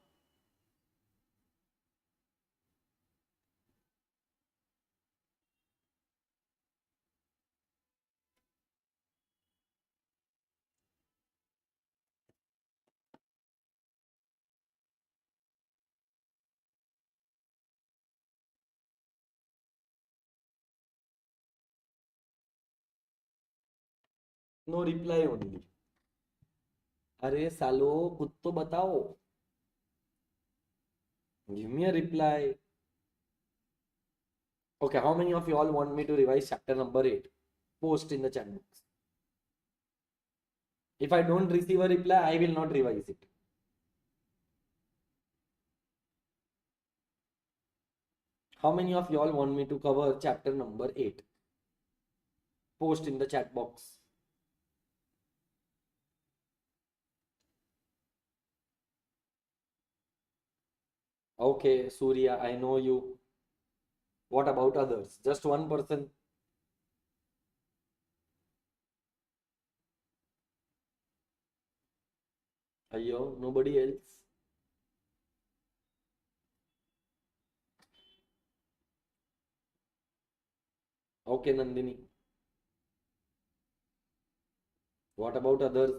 No reply only. अरे सालो खुद तो बताओ. Give me a reply. Okay, how many of you all want me to revise chapter number 8? Post in the chat box. If I don't receive a reply, I will not revise it. How many of you all want me to cover chapter number 8? Post in the chat box. Okay, Surya, I know you. What about others? Just one person. Ayyo, nobody else. Okay, Nandini. What about others?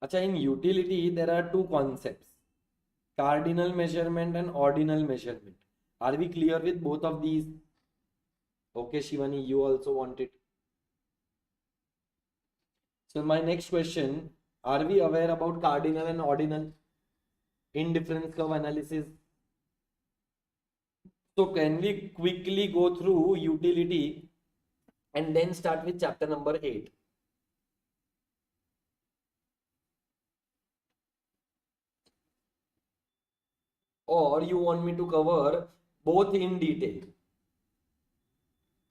Acha, in utility, there are two concepts. Cardinal measurement and ordinal measurement. Are we clear with both of these? Okay, Shivani, you also want it. So my next question, are we aware about cardinal and ordinal indifference curve analysis? So can we quickly go through utility and then start with chapter number 8? Or you want me to cover both in detail?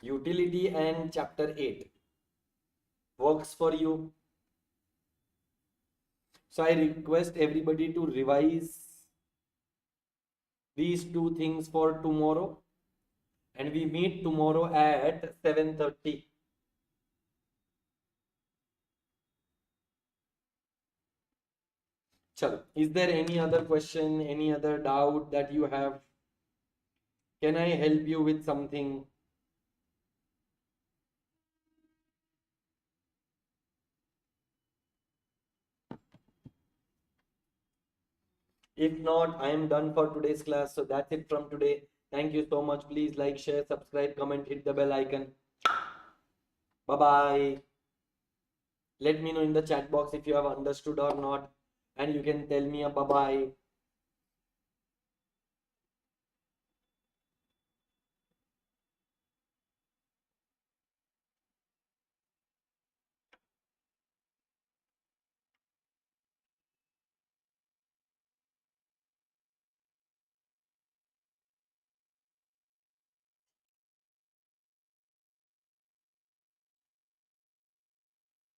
Utility and chapter 8 works for you. So I request everybody to revise these two things for tomorrow, and we meet tomorrow at 7:30. Chalo. Is there any other question, any other doubt that you have? Can I help you with something? If not, I am done for today's class. So that's it from today. Thank you so much. Please like, share, subscribe, comment, hit the bell icon. Bye bye. Let me know in the chat box if you have understood or not, and you can tell me a bye bye.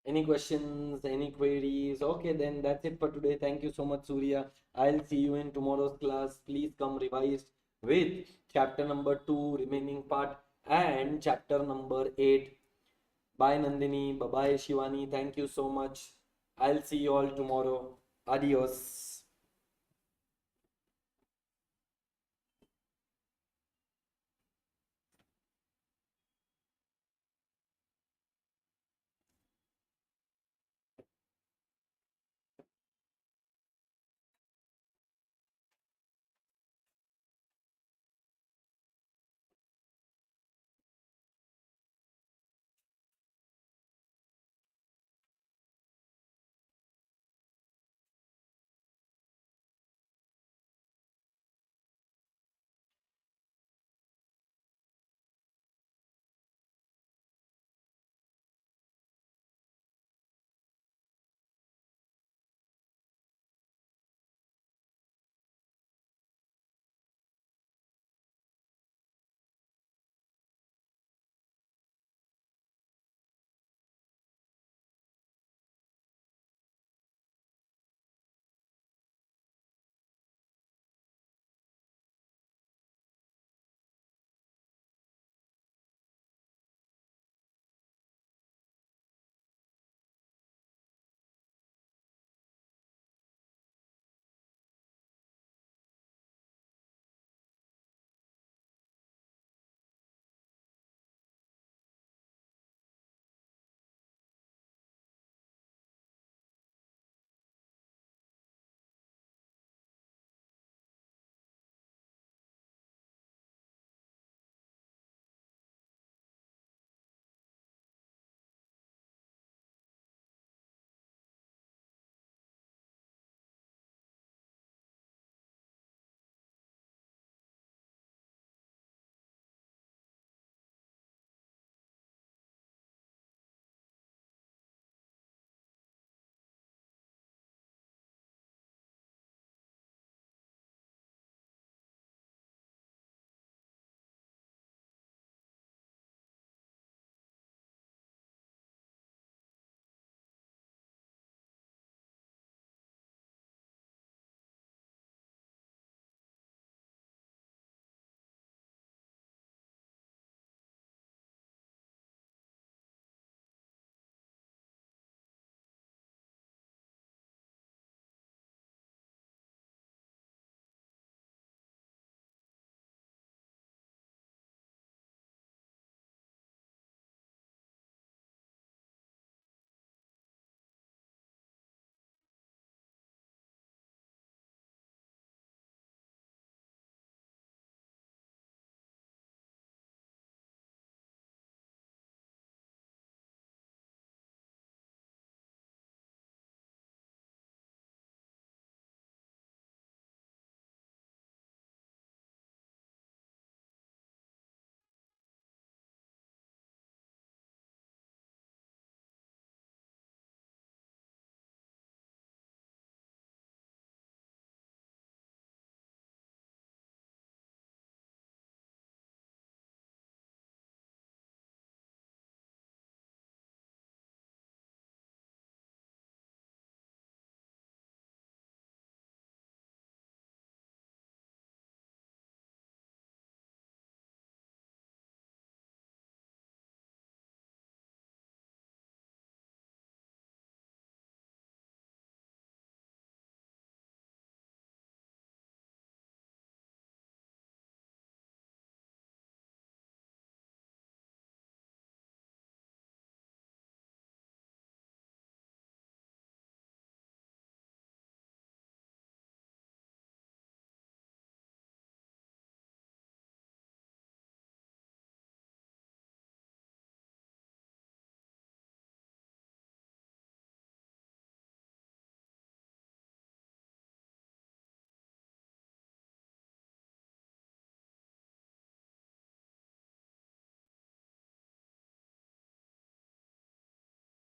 Any questions, any queries? Okay, then that's it for today. Thank you so much, Surya. I'll see you in tomorrow's class. Please come revised with chapter number 2, remaining part, and chapter number 8. Bye, Nandini. Bye bye, Shivani. Thank you so much. I'll see you all tomorrow. Adios.